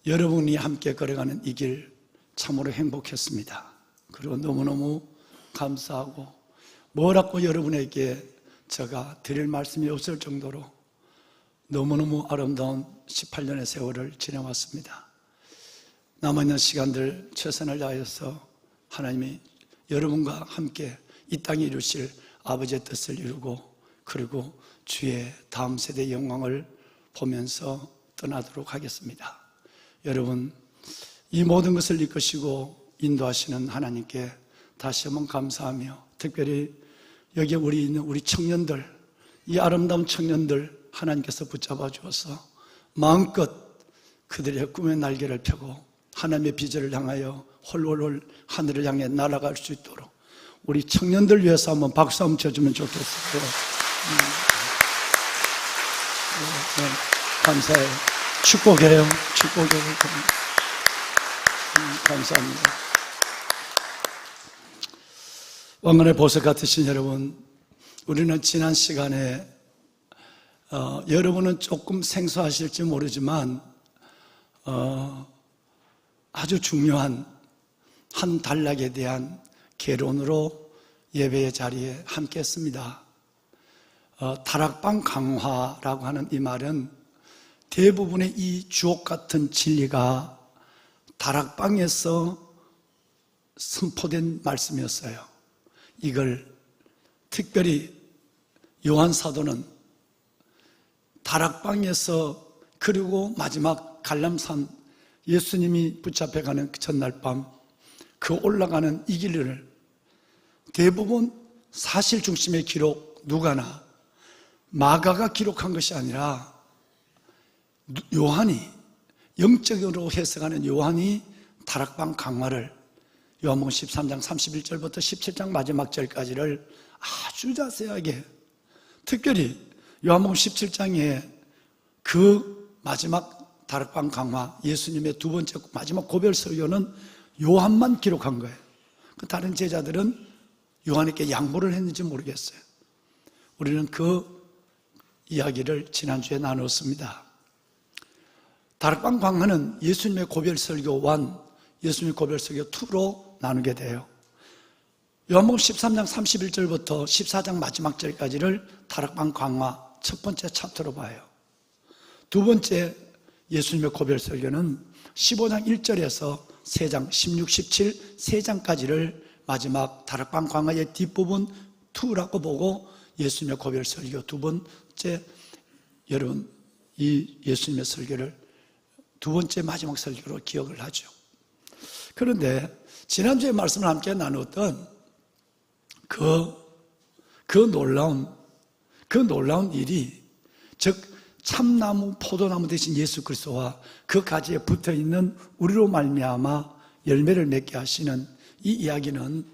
여러분이 함께 걸어가는 이 길 참으로 행복했습니다. 그리고 너무너무 감사하고, 뭐라고 여러분에게 제가 드릴 말씀이 없을 정도로 너무너무 아름다운 18년의 세월을 지내왔습니다. 남아있는 시간들 최선을 다해서 하나님이 여러분과 함께 이 땅에 이루실 아버지의 뜻을 이루고, 그리고 주의 다음 세대의 영광을 보면서 떠나도록 하겠습니다. 여러분, 이 모든 것을 이끄시고 인도하시는 하나님께 다시 한번 감사하며, 특별히 여기 우리 있는 우리 청년들, 이 아름다운 청년들 하나님께서 붙잡아 주어서 마음껏 그들의 꿈의 날개를 펴고 하나님의 비전을 향하여 홀홀홀 하늘을 향해 날아갈 수 있도록 우리 청년들 위해서 한번 박수 한번 쳐주면 좋겠어요. 감사해요. 축복해요. 축복해요. 감사합니다. 왕관의 보석 같으신 여러분, 우리는 지난 시간에 여러분은 조금 생소하실지 모르지만 아주 중요한 한 단락에 대한 개론으로 예배의 자리에 함께 했습니다. 다락방 강화라고 하는 이 말은 대부분의 이 주옥 같은 진리가 다락방에서 선포된 말씀이었어요. 이걸 특별히 요한 사도는 다락방에서, 그리고 마지막 갈람산 예수님이 붙잡혀가는 그 전날 밤 그 올라가는 이 길을 대부분 사실 중심의 기록, 누가나 마가가 기록한 것이 아니라 요한이, 영적으로 해석하는 요한이 다락방 강화를 요한복음 13장 31절부터 17장 마지막 절까지를 아주 자세하게, 특별히 요한복음 17장에 그 마지막 다락방 강화, 예수님의 두 번째 마지막 고별 설교는 요한만 기록한 거예요. 다른 제자들은 요한에게 양보를 했는지 모르겠어요. 우리는 그 이야기를 지난주에 나눴습니다. 다락방 강화는 예수님의 고별 설교 1, 예수님의 고별 설교 2로 나누게 돼요. 요한복음 13장 31절부터 14장 마지막 절까지를 다락방 강화 첫 번째 챕터로 봐요. 두 번째 예수님의 고별 설교는 15장 1절에서 3장 16, 17, 3장까지를 마지막 다락방 강화의 뒷부분 2라고 보고 예수님의 고별 설교 두 번째, 여러분 이 예수님의 설교를 두 번째 마지막 설교로 기억을 하죠. 그런데 지난주에 말씀을 함께 나누었던 그 놀라운 일이, 즉 참나무 포도나무 대신 예수 그리스도와 그 가지에 붙어있는 우리로 말미암아 열매를 맺게 하시는 이 이야기는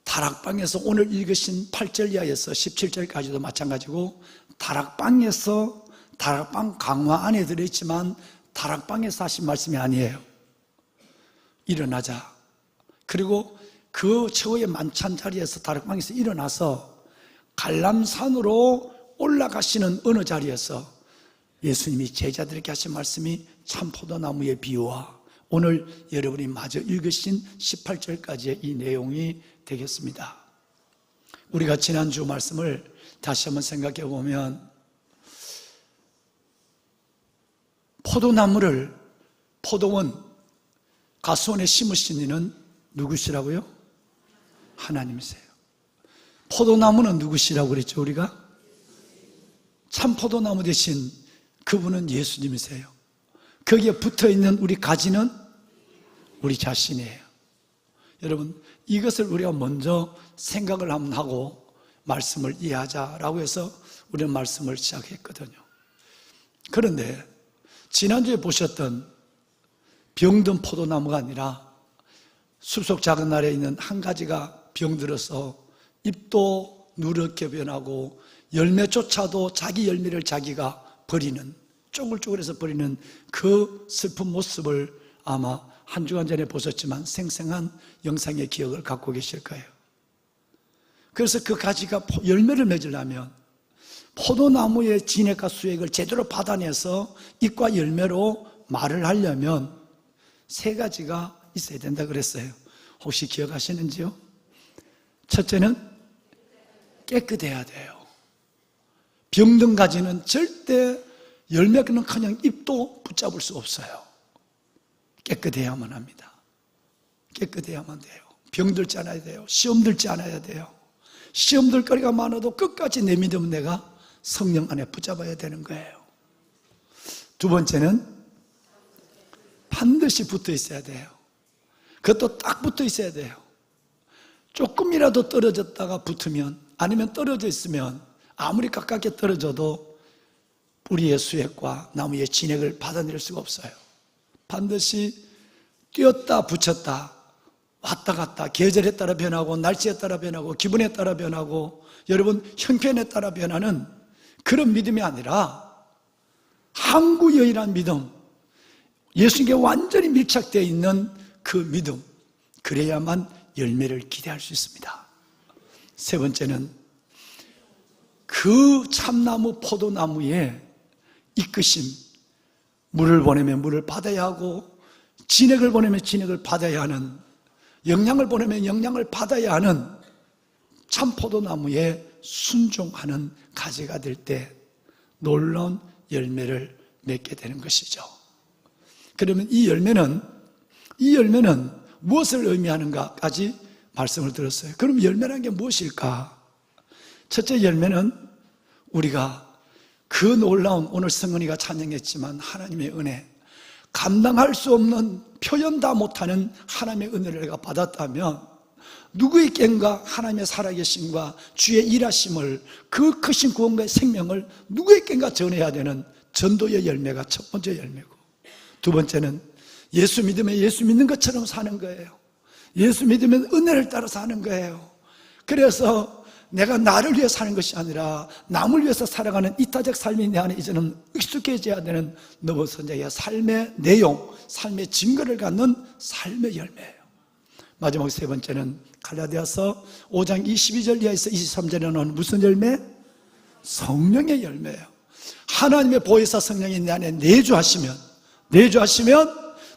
다락방에서 오늘 읽으신 8절 이하에서 17절까지도 마찬가지고, 다락방에서 다락방 강화 안에 들어있지만 다락방에서 하신 말씀이 아니에요. 일어나자. 그리고 그 최후의 만찬 자리에서 다락방에서 일어나서 갈람산으로 올라가시는 어느 자리에서 예수님이 제자들에게 하신 말씀이 참포도나무의 비유와 오늘 여러분이 마저 읽으신 18절까지의 이 내용이 되겠습니다. 우리가 지난주 말씀을 다시 한번 생각해 보면, 포도나무를 포도원 가수원에 심으신 이는 누구시라고요? 하나님이세요. 포도나무는 누구시라고 그랬죠? 우리가 참 포도나무 대신 그분은 예수님이세요. 거기에 붙어있는 우리 가지는 우리 자신이에요. 여러분, 이것을 우리가 먼저 생각을 한번 하고 말씀을 이해하자라고 해서 우리는 말씀을 시작했거든요. 그런데 지난주에 보셨던 병든 포도나무가 아니라 숲속 작은 날에 있는 한 가지가 병들어서 잎도 누렇게 변하고 열매조차도 자기 열매를 자기가 버리는, 쪼글쪼글해서 버리는 그 슬픈 모습을 아마 한 주간 전에 보셨지만 생생한 영상의 기억을 갖고 계실 거예요. 그래서 그 가지가 열매를 맺으려면 포도나무의 진액과 수액을 제대로 받아내서 잎과 열매로 말을 하려면 세 가지가 있어야 된다 그랬어요. 혹시 기억하시는지요? 첫째는 깨끗해야 돼요. 병든 가지는 절대 열매는커녕 잎도 붙잡을 수 없어요. 깨끗해야만 합니다. 깨끗해야만 돼요. 병들지 않아야 돼요. 시험 들지 않아야 돼요. 시험 들 거리가 많아도 끝까지 내 믿음은 내가 성령 안에 붙잡아야 되는 거예요. 두 번째는 반드시 붙어 있어야 돼요. 그것도 딱 붙어 있어야 돼요. 조금이라도 떨어졌다가 붙으면, 아니면 떨어져 있으면 아무리 가깝게 떨어져도 뿌리의 수액과 나무의 진액을 받아낼 수가 없어요. 반드시 뛰었다 붙였다, 왔다 갔다, 계절에 따라 변하고 날씨에 따라 변하고 기분에 따라 변하고 여러분 형편에 따라 변하는 그런 믿음이 아니라 항구여인한 믿음, 예수님께 완전히 밀착되어 있는 그 믿음, 그래야만 열매를 기대할 수 있습니다. 세 번째는 그 참나무 포도나무에 이끄심, 물을 보내면 물을 받아야 하고 진액을 보내면 진액을 받아야 하는, 영양을 보내면 영양을 받아야 하는 참 포도나무에 순종하는 가지가 될 때 놀라운 열매를 맺게 되는 것이죠. 그러면 이 열매는 무엇을 의미하는가까지 말씀을 들었어요. 그럼 열매라는 게 무엇일까? 첫째 열매는 우리가 그 놀라운, 오늘 성은이가 찬양했지만 하나님의 은혜, 감당할 수 없는, 표현 다 못하는 하나님의 은혜를 내가 받았다면 누구에겐가 하나님의 살아계심과 주의 일하심을, 그 크신 구원과의 생명을 누구에겐가 전해야 되는 전도의 열매가 첫 번째 열매고, 두 번째는 예수 믿으면 예수 믿는 것처럼 사는 거예요. 예수 믿으면 은혜를 따라 사는 거예요. 그래서 내가 나를 위해 사는 것이 아니라 남을 위해서 살아가는 이타적 삶이 내 안에 이제는 익숙해져야 되는 너버 선자의 삶의 내용, 삶의 증거를 갖는 삶의 열매예요. 마지막 세 번째는 갈라디아서 5장 22절 이하에서 23절에 나오는 무슨 열매? 성령의 열매예요. 하나님의 보혜사 성령이 내 안에 내주하시면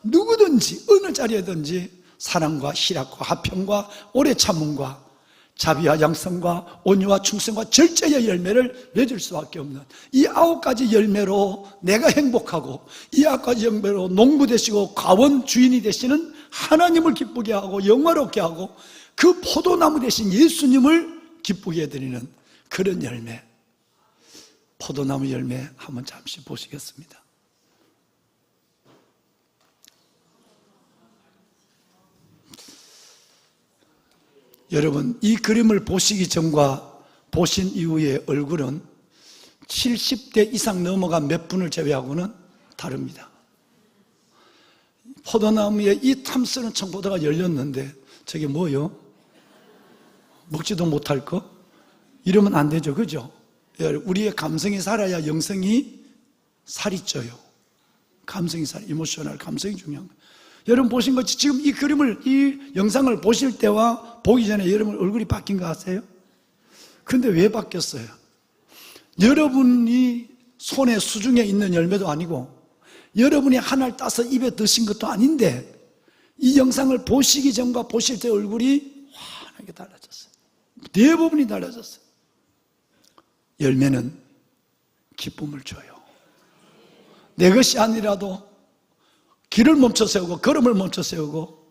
누구든지 어느 자리에든지 사랑과 희락과 화평과 오래 참음과 자비와 양성과 온유와 충성과 절제의 열매를 맺을 수밖에 없는 이 9가지 열매로 내가 행복하고 이 9가지 열매로 농부 되시고 가원 주인이 되시는 하나님을 기쁘게 하고 영화롭게 하고 그 포도나무 되신 예수님을 기쁘게 해드리는 그런 열매, 포도나무 열매 한번 잠시 보시겠습니다. 여러분, 이 그림을 보시기 전과 보신 이후의 얼굴은 70대 이상 넘어간 몇 분을 제외하고는 다릅니다. 포도나무에 이 탐스런 청포도가 열렸는데 저게 뭐요? 먹지도 못할 거? 이러면 안 되죠, 그죠? 우리의 감성이 살아야 영성이 살이 쪄요. 감성이 살, 이모셔널 감성이 중요한 거예요. 여러분 보신 것이 지금 이 그림을, 이 영상을 보실 때와 보기 전에 여러분 얼굴이 바뀐 거 아세요? 근데 왜 바뀌었어요? 여러분이 손에 수중에 있는 열매도 아니고 여러분이 하나를 따서 입에 드신 것도 아닌데 이 영상을 보시기 전과 보실 때 얼굴이 환하게 달라졌어요. 대부분이 달라졌어요. 열매는 기쁨을 줘요. 내 것이 아니라도 길을 멈춰 세우고 걸음을 멈춰 세우고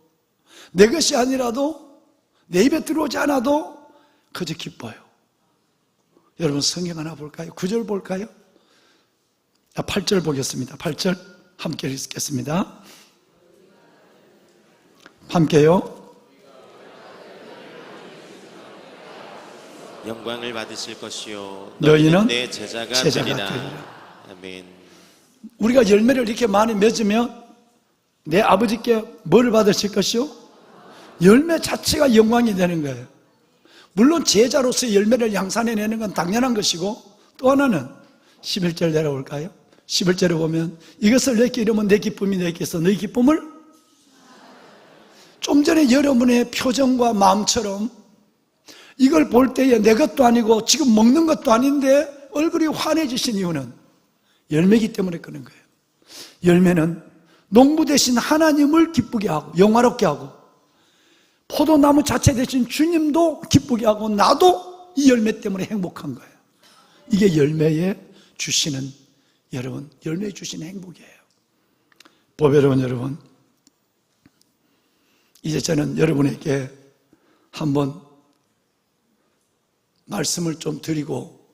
내 것이 아니라도 내 입에 들어오지 않아도 그저 기뻐요. 여러분 성경 하나 볼까요? 9절 볼까요? 8절 보겠습니다. 8절 함께 읽겠습니다. 함께요. 영광을 받으실 것이요 너희는 내 제자가 되리라. 아멘. 우리가 열매를 이렇게 많이 맺으면 내 아버지께 뭐를 받으실 것이요? 열매 자체가 영광이 되는 거예요. 물론 제자로서의 열매를 양산해내는 건 당연한 것이고 또 하나는 11절 내려올까요? 11절에 보면 이것을 내게 이르면 내 기쁨이 내게서 너희 기쁨을 좀 전에 여러분의 표정과 마음처럼 이걸 볼 때에 내 것도 아니고 지금 먹는 것도 아닌데 얼굴이 환해지신 이유는 열매이기 때문에 그런 거예요. 열매는 농부 되신 하나님을 기쁘게 하고 영화롭게 하고 포도나무 자체 되신 주님도 기쁘게 하고 나도 이 열매 때문에 행복한 거예요. 이게 열매에 주시는, 여러분, 열매에 주시는 행복이에요. 보배로운 여러분, 이제 저는 여러분에게 한번 말씀을 좀 드리고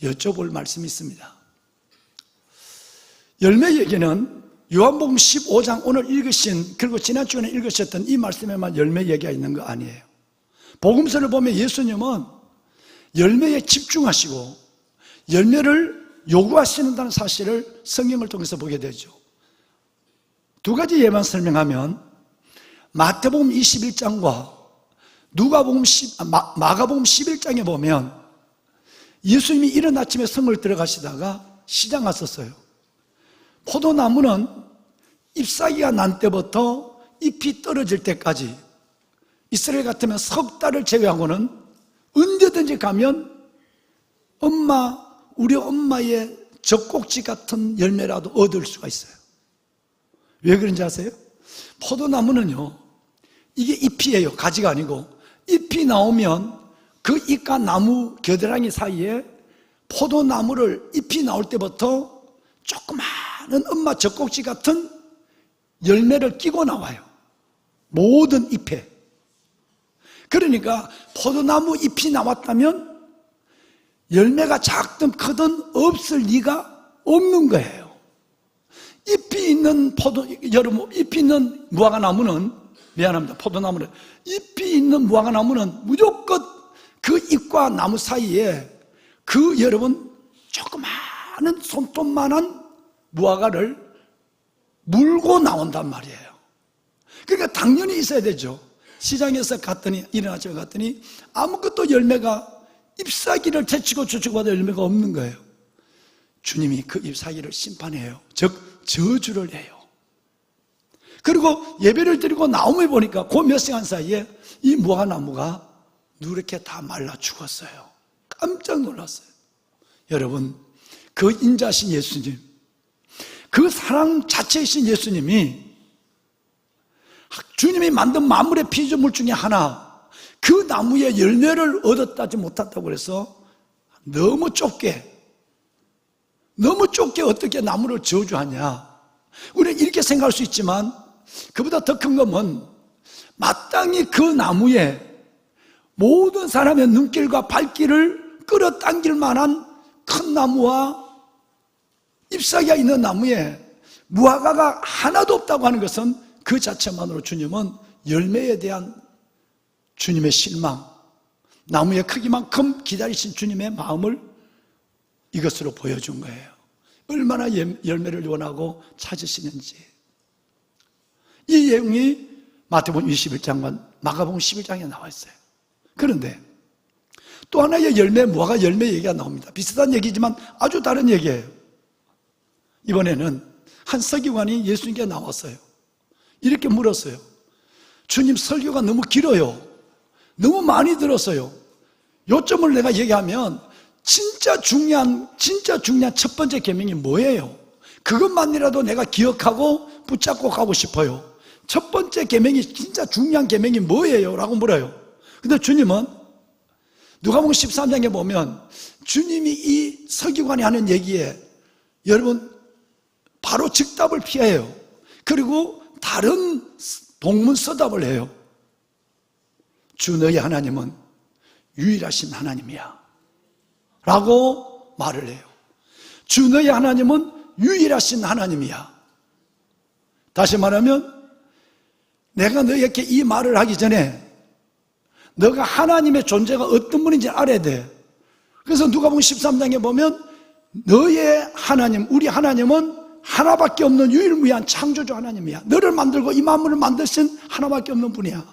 여쭤볼 말씀이 있습니다. 열매 얘기는 요한복음 15장 오늘 읽으신, 그리고 지난주에 읽으셨던 이 말씀에만 열매 얘기가 있는 거 아니에요. 복음서를 보면 예수님은 열매에 집중하시고 열매를 요구하시는다는 사실을 성경을 통해서 보게 되죠. 두 가지 예만 설명하면 마태복음 21장과 마가복음 11장에 보면 예수님이 이른 아침에 성을 들어가시다가 시장 갔었어요. 포도나무는 잎사귀가 난 때부터 잎이 떨어질 때까지 이스라엘 같으면 석 달을 제외하고는 언제든지 가면 우리 엄마의 젖꼭지 같은 열매라도 얻을 수가 있어요. 왜 그런지 아세요? 포도나무는요, 이게 잎이에요. 가지가 아니고 잎이 나오면 그 잎과 나무 겨드랑이 사이에 포도나무를 잎이 나올 때부터 조그마한 엄마 젖꼭지 같은 열매를 끼고 나와요. 모든 잎에. 그러니까 포도나무 잎이 나왔다면 열매가 작든 크든 없을 리가 없는 거예요. 잎이 있는 여러분, 잎이 있는 무화과나무는, 미안합니다, 포도나무는, 잎이 있는 무화과나무는 무조건 그 잎과 나무 사이에 여러분 조그마한 손톱만한 무화과를 물고 나온단 말이에요. 그러니까 당연히 있어야 되죠. 시장에서 일어나서 갔더니 아무것도 열매가, 잎사귀를 제치고 주축받아 열매가 없는 거예요. 주님이 그 잎사귀를 심판해요. 즉 저주를 해요. 그리고 예배를 드리고 나오면 보니까 그 몇 시간 사이에 이 무화과나무가 누렇게 다 말라 죽었어요. 깜짝 놀랐어요. 여러분, 그 인자신 예수님, 그 사랑 자체이신 예수님이 주님이 만든 만물의 피조물 중에 하나, 그 나무의 열매를 얻었다지 못했다고 해서 너무 좁게 어떻게 나무를 저주하냐. 우리는 이렇게 생각할 수 있지만 그보다 더 큰 것은 마땅히 그 나무에 모든 사람의 눈길과 발길을 끌어당길 만한 큰 나무와 잎사귀가 있는 나무에 무화과가 하나도 없다고 하는 것은 그 자체만으로 주님은 열매에 대한 주님의 실망, 나무의 크기만큼 기다리신 주님의 마음을 이것으로 보여준 거예요. 얼마나 열매를 원하고 찾으시는지. 이 내용이 마태복음 21장과 마가복음 11장에 나와 있어요. 그런데 또 하나의 열매, 무화과 열매 얘기가 나옵니다. 비슷한 얘기지만 아주 다른 얘기예요. 이번에는 한 서기관이 예수님께 나왔어요. 이렇게 물었어요. 주님, 설교가 너무 길어요. 너무 많이 들었어요. 요점을 내가 얘기하면 진짜 중요한 첫 번째 계명이 뭐예요? 그것만이라도 내가 기억하고 붙잡고 가고 싶어요. 첫 번째 계명이 진짜 중요한 계명이 뭐예요? 라고 물어요. 근데 주님은 누가복음 13장에 보면 주님이 이 서기관이 하는 얘기에 여러분 바로 즉답을 피해요. 그리고 다른 동문서답을 해요. 주 너희 하나님은 유일하신 하나님이야 라고 말을 해요. 주 너희 하나님은 유일하신 하나님이야. 다시 말하면 내가 너희에게 이 말을 하기 전에 너가 하나님의 존재가 어떤 분인지 알아야 돼. 그래서 누가복음 13장에 보면 너의 하나님, 우리 하나님은 하나밖에 없는 유일무이한 창조주 하나님이야. 너를 만들고 이 만물을 만드신 하나밖에 없는 분이야.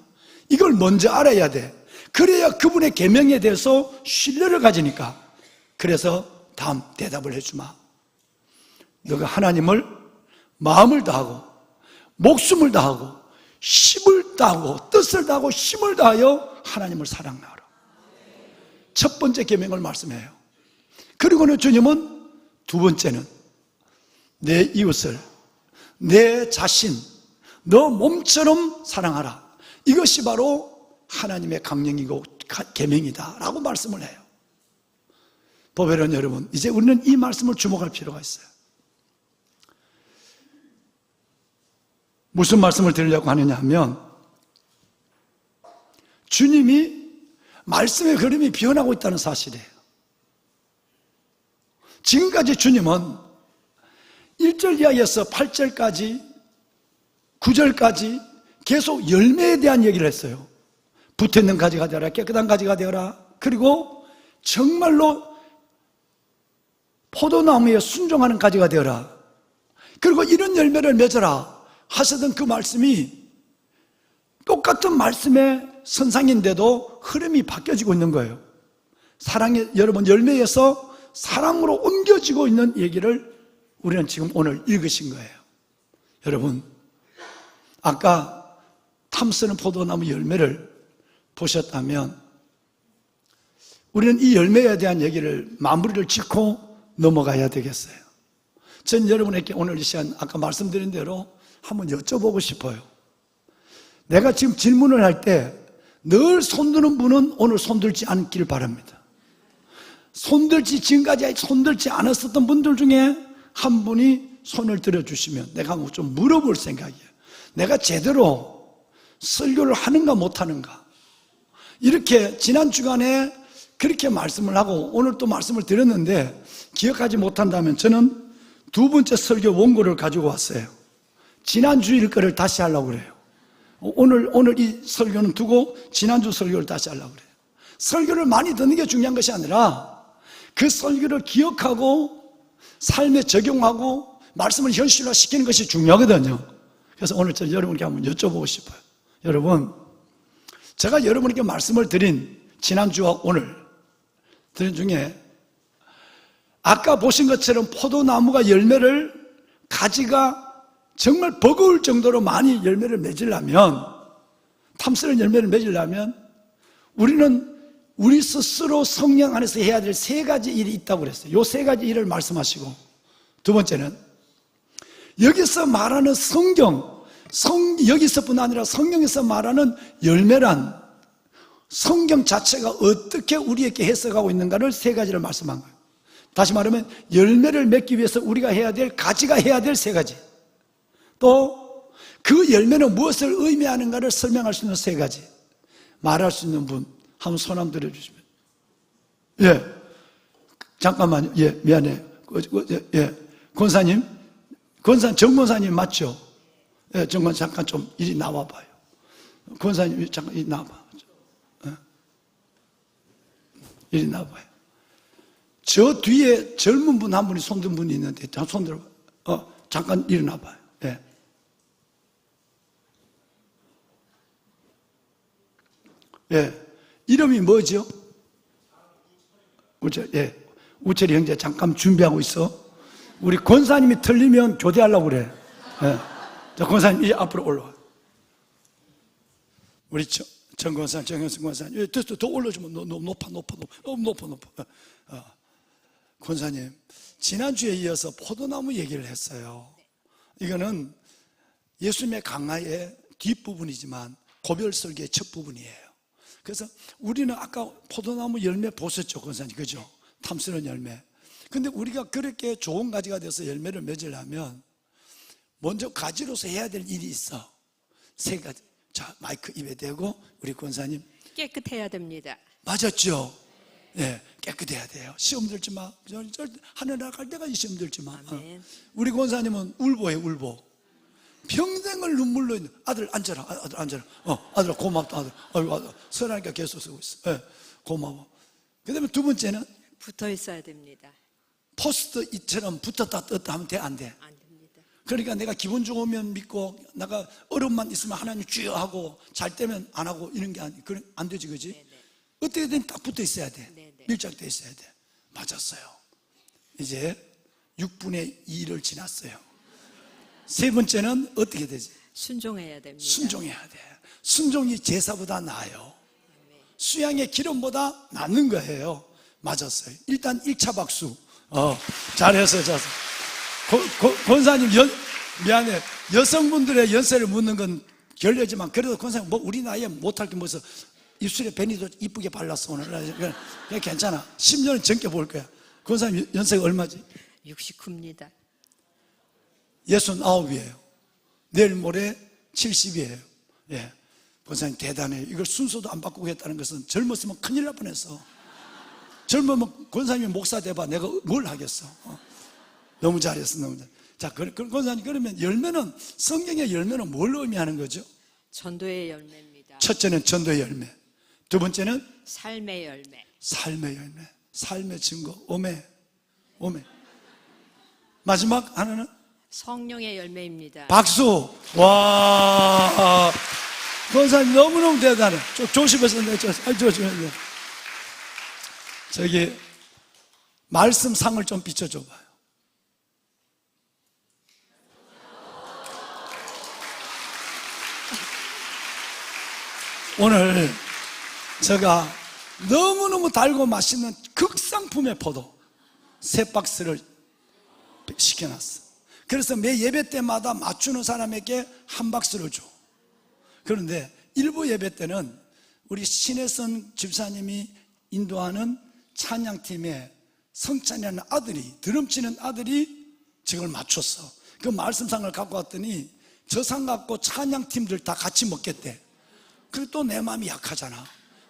이걸 먼저 알아야 돼. 그래야 그분의 계명에 대해서 신뢰를 가지니까. 그래서 다음 대답을 해주마. 너가 하나님을 마음을 다하고 목숨을 다하고 힘을 다하고 뜻을 다하고 힘을 다하여 하나님을 사랑하라. 첫 번째 계명을 말씀해요. 그리고는 주님은 두 번째는 내 이웃을 내 자신 너 몸처럼 사랑하라. 이것이 바로 하나님의 강령이고 계명이다 라고 말씀을 해요. 보배론 여러분, 이제 우리는 이 말씀을 주목할 필요가 있어요. 무슨 말씀을 드리려고 하느냐 하면 주님이 말씀의 흐름이 변하고 있다는 사실이에요. 지금까지 주님은 1절 이하에서 8절까지 9절까지 계속 열매에 대한 얘기를 했어요. 붙어있는 가지가 되어라, 깨끗한 가지가 되어라, 그리고 정말로 포도나무에 순종하는 가지가 되어라, 그리고 이런 열매를 맺어라 하시던 그 말씀이 똑같은 말씀의 선상인데도 흐름이 바뀌어지고 있는 거예요. 사랑의 여러분, 열매에서 사랑으로 옮겨지고 있는 얘기를 우리는 지금 오늘 읽으신 거예요. 여러분, 아까 탐스는 포도나무 열매를 보셨다면 우리는 이 열매에 대한 얘기를 마무리를 짓고 넘어가야 되겠어요. 전 여러분에게 오늘 이 시간 아까 말씀드린 대로 한번 여쭤보고 싶어요. 내가 지금 질문을 할 때 늘 손드는 분은 오늘 손들지 않기를 바랍니다. 지금까지 손들지 않았었던 분들 중에 한 분이 손을 들어주시면 내가 좀 물어볼 생각이에요. 내가 제대로 설교를 하는가 못하는가. 이렇게 지난 주간에 그렇게 말씀을 하고 오늘 또 말씀을 드렸는데 기억하지 못한다면 저는 두 번째 설교 원고를 가지고 왔어요. 지난주일 거를 다시 하려고 그래요. 오늘 이 설교는 두고 지난주 설교를 다시 하려고 그래요. 설교를 많이 듣는 게 중요한 것이 아니라 그 설교를 기억하고 삶에 적용하고 말씀을 현실화시키는 것이 중요하거든요. 그래서 오늘 저 여러분께 한번 여쭤보고 싶어요. 여러분, 제가 여러분에게 말씀을 드린 지난주와 오늘 드린 중에 아까 보신 것처럼 포도나무가 열매를 가지가 정말 버거울 정도로 많이 열매를 맺으려면, 탐스러운 열매를 맺으려면 우리는 우리 스스로 성령 안에서 해야 될 세 가지 일이 있다고 그랬어요. 이 세 가지 일을 말씀하시고, 두 번째는 여기서 말하는 성경 여기서뿐 아니라 성경에서 말하는 열매란 성경 자체가 어떻게 우리에게 해석하고 있는가를 세 가지를 말씀한 거예요. 다시 말하면 열매를 맺기 위해서 우리가 해야 될, 가지가 해야 될 세 가지, 또 그 열매는 무엇을 의미하는가를 설명할 수 있는 세 가지 말할 수 있는 분 한번 손 한번 들어주시면. 예, 잠깐만요. 예, 미안해요. 예, 권사님, 정 권사님 맞죠? 예, 정 권사 잠깐 좀 이리 나와봐요. 권사님 잠깐 이리 나와봐. 예. 이리 나와봐요. 저 뒤에 젊은 분 한 분이 손든 분이 있는데 손 들어봐. 잠깐 일어나봐요. 예. 예. 이름이 뭐죠? 예. 우철이 형제 잠깐 준비하고 있어. 우리 권사님이 틀리면 교대하려고 그래. 예. 자, 권사님 이제 앞으로 올라와. 우리 정 권사님, 정현승 권사님. 예, 더 올려주면 너무 높아. 권사님, 지난주에 이어서 포도나무 얘기를 했어요. 이거는 예수님의 강화의 뒷부분이지만 고별 설교의 첫 부분이에요. 그래서 우리는 아까 포도나무 열매 보셨죠, 권사님? 그죠? 탐스러운 열매. 근데 우리가 그렇게 좋은 가지가 돼서 열매를 맺으려면 먼저 가지로서 해야 될 일이 있어. 세 가지. 자, 마이크 입에 대고 우리 권사님. 깨끗해야 됩니다. 맞았죠? 예, 깨끗해야 돼요. 시험 들지 마. 하늘 나갈 때까지 시험 들지 마. 아멘. 우리 권사님은 울보예요, 울보. 평생을 눈물로 있는 아들 앉아라, 아들 앉아라. 아들아 고맙다, 아들. 아들 설하니까 계속 쓰고 있어. 예, 고마워. 그다음에 두 번째는 붙어 있어야 됩니다. 포스트 이처럼 붙었다 떴다 하면 돼, 안 돼? 안 됩니다. 그러니까 내가 기분 좋으면 믿고, 내가 어려움만 있으면 하나님 주여 하고, 잘 때면 안 하고 이런 게 안 되지, 그지? 네네. 어떻게든 딱 붙어 있어야 돼. 네네. 밀착돼 있어야 돼. 맞았어요. 이제 6분의 2를 지났어요. 세 번째는 어떻게 되지? 순종해야 됩니다. 순종해야 돼. 순종이 제사보다 나아요. 수양의 기름보다 낫는 거예요. 맞았어요. 일단 1차 박수. 잘했어요. 권사님, 미안해. 여성분들의 연세를 묻는 건 결례지만, 그래도 권사님, 뭐, 우리 나이에 못할 게 뭐있어. 입술에 베니도 이쁘게 발랐어, 오늘. 그냥 괜찮아. 10년은 젊게 볼 거야. 권사님, 연세가 얼마지? 69입니다. 69이에요. 내일 모레 70이에요. 예. 권사님, 대단해요. 이걸 순서도 안 바꾸고 했다는 것은 젊었으면 큰일 날 뻔했어. 젊으면 권사님이 목사 돼봐. 내가 뭘 하겠어. 너무 잘했어, 너무 잘. 자, 권사님, 그러면 열매는, 성경의 열매는 뭘 의미하는 거죠? 전도의 열매입니다. 첫째는 전도의 열매. 두 번째는 삶의 열매. 삶의 열매. 삶의 증거. 오매. 마지막 하나는 성령의 열매입니다. 박수. 와, 권사님 너무너무 대단해. 조심해서 조심해서. 저기 말씀 상을 좀 비춰줘봐요. 오늘 제가 너무너무 달고 맛있는 극상품의 포도 3박스를 시켜놨어. 그래서 매 예배 때마다 맞추는 사람에게 1박스를 줘. 그런데 일부 예배 때는 우리 신혜선 집사님이 인도하는 찬양팀의 성찬이라는 아들이, 드럼 치는 아들이 저걸 맞췄어. 그 말씀상을 갖고 왔더니 저 상 갖고 찬양팀들 다 같이 먹겠대. 그리고 또 내 마음이 약하잖아.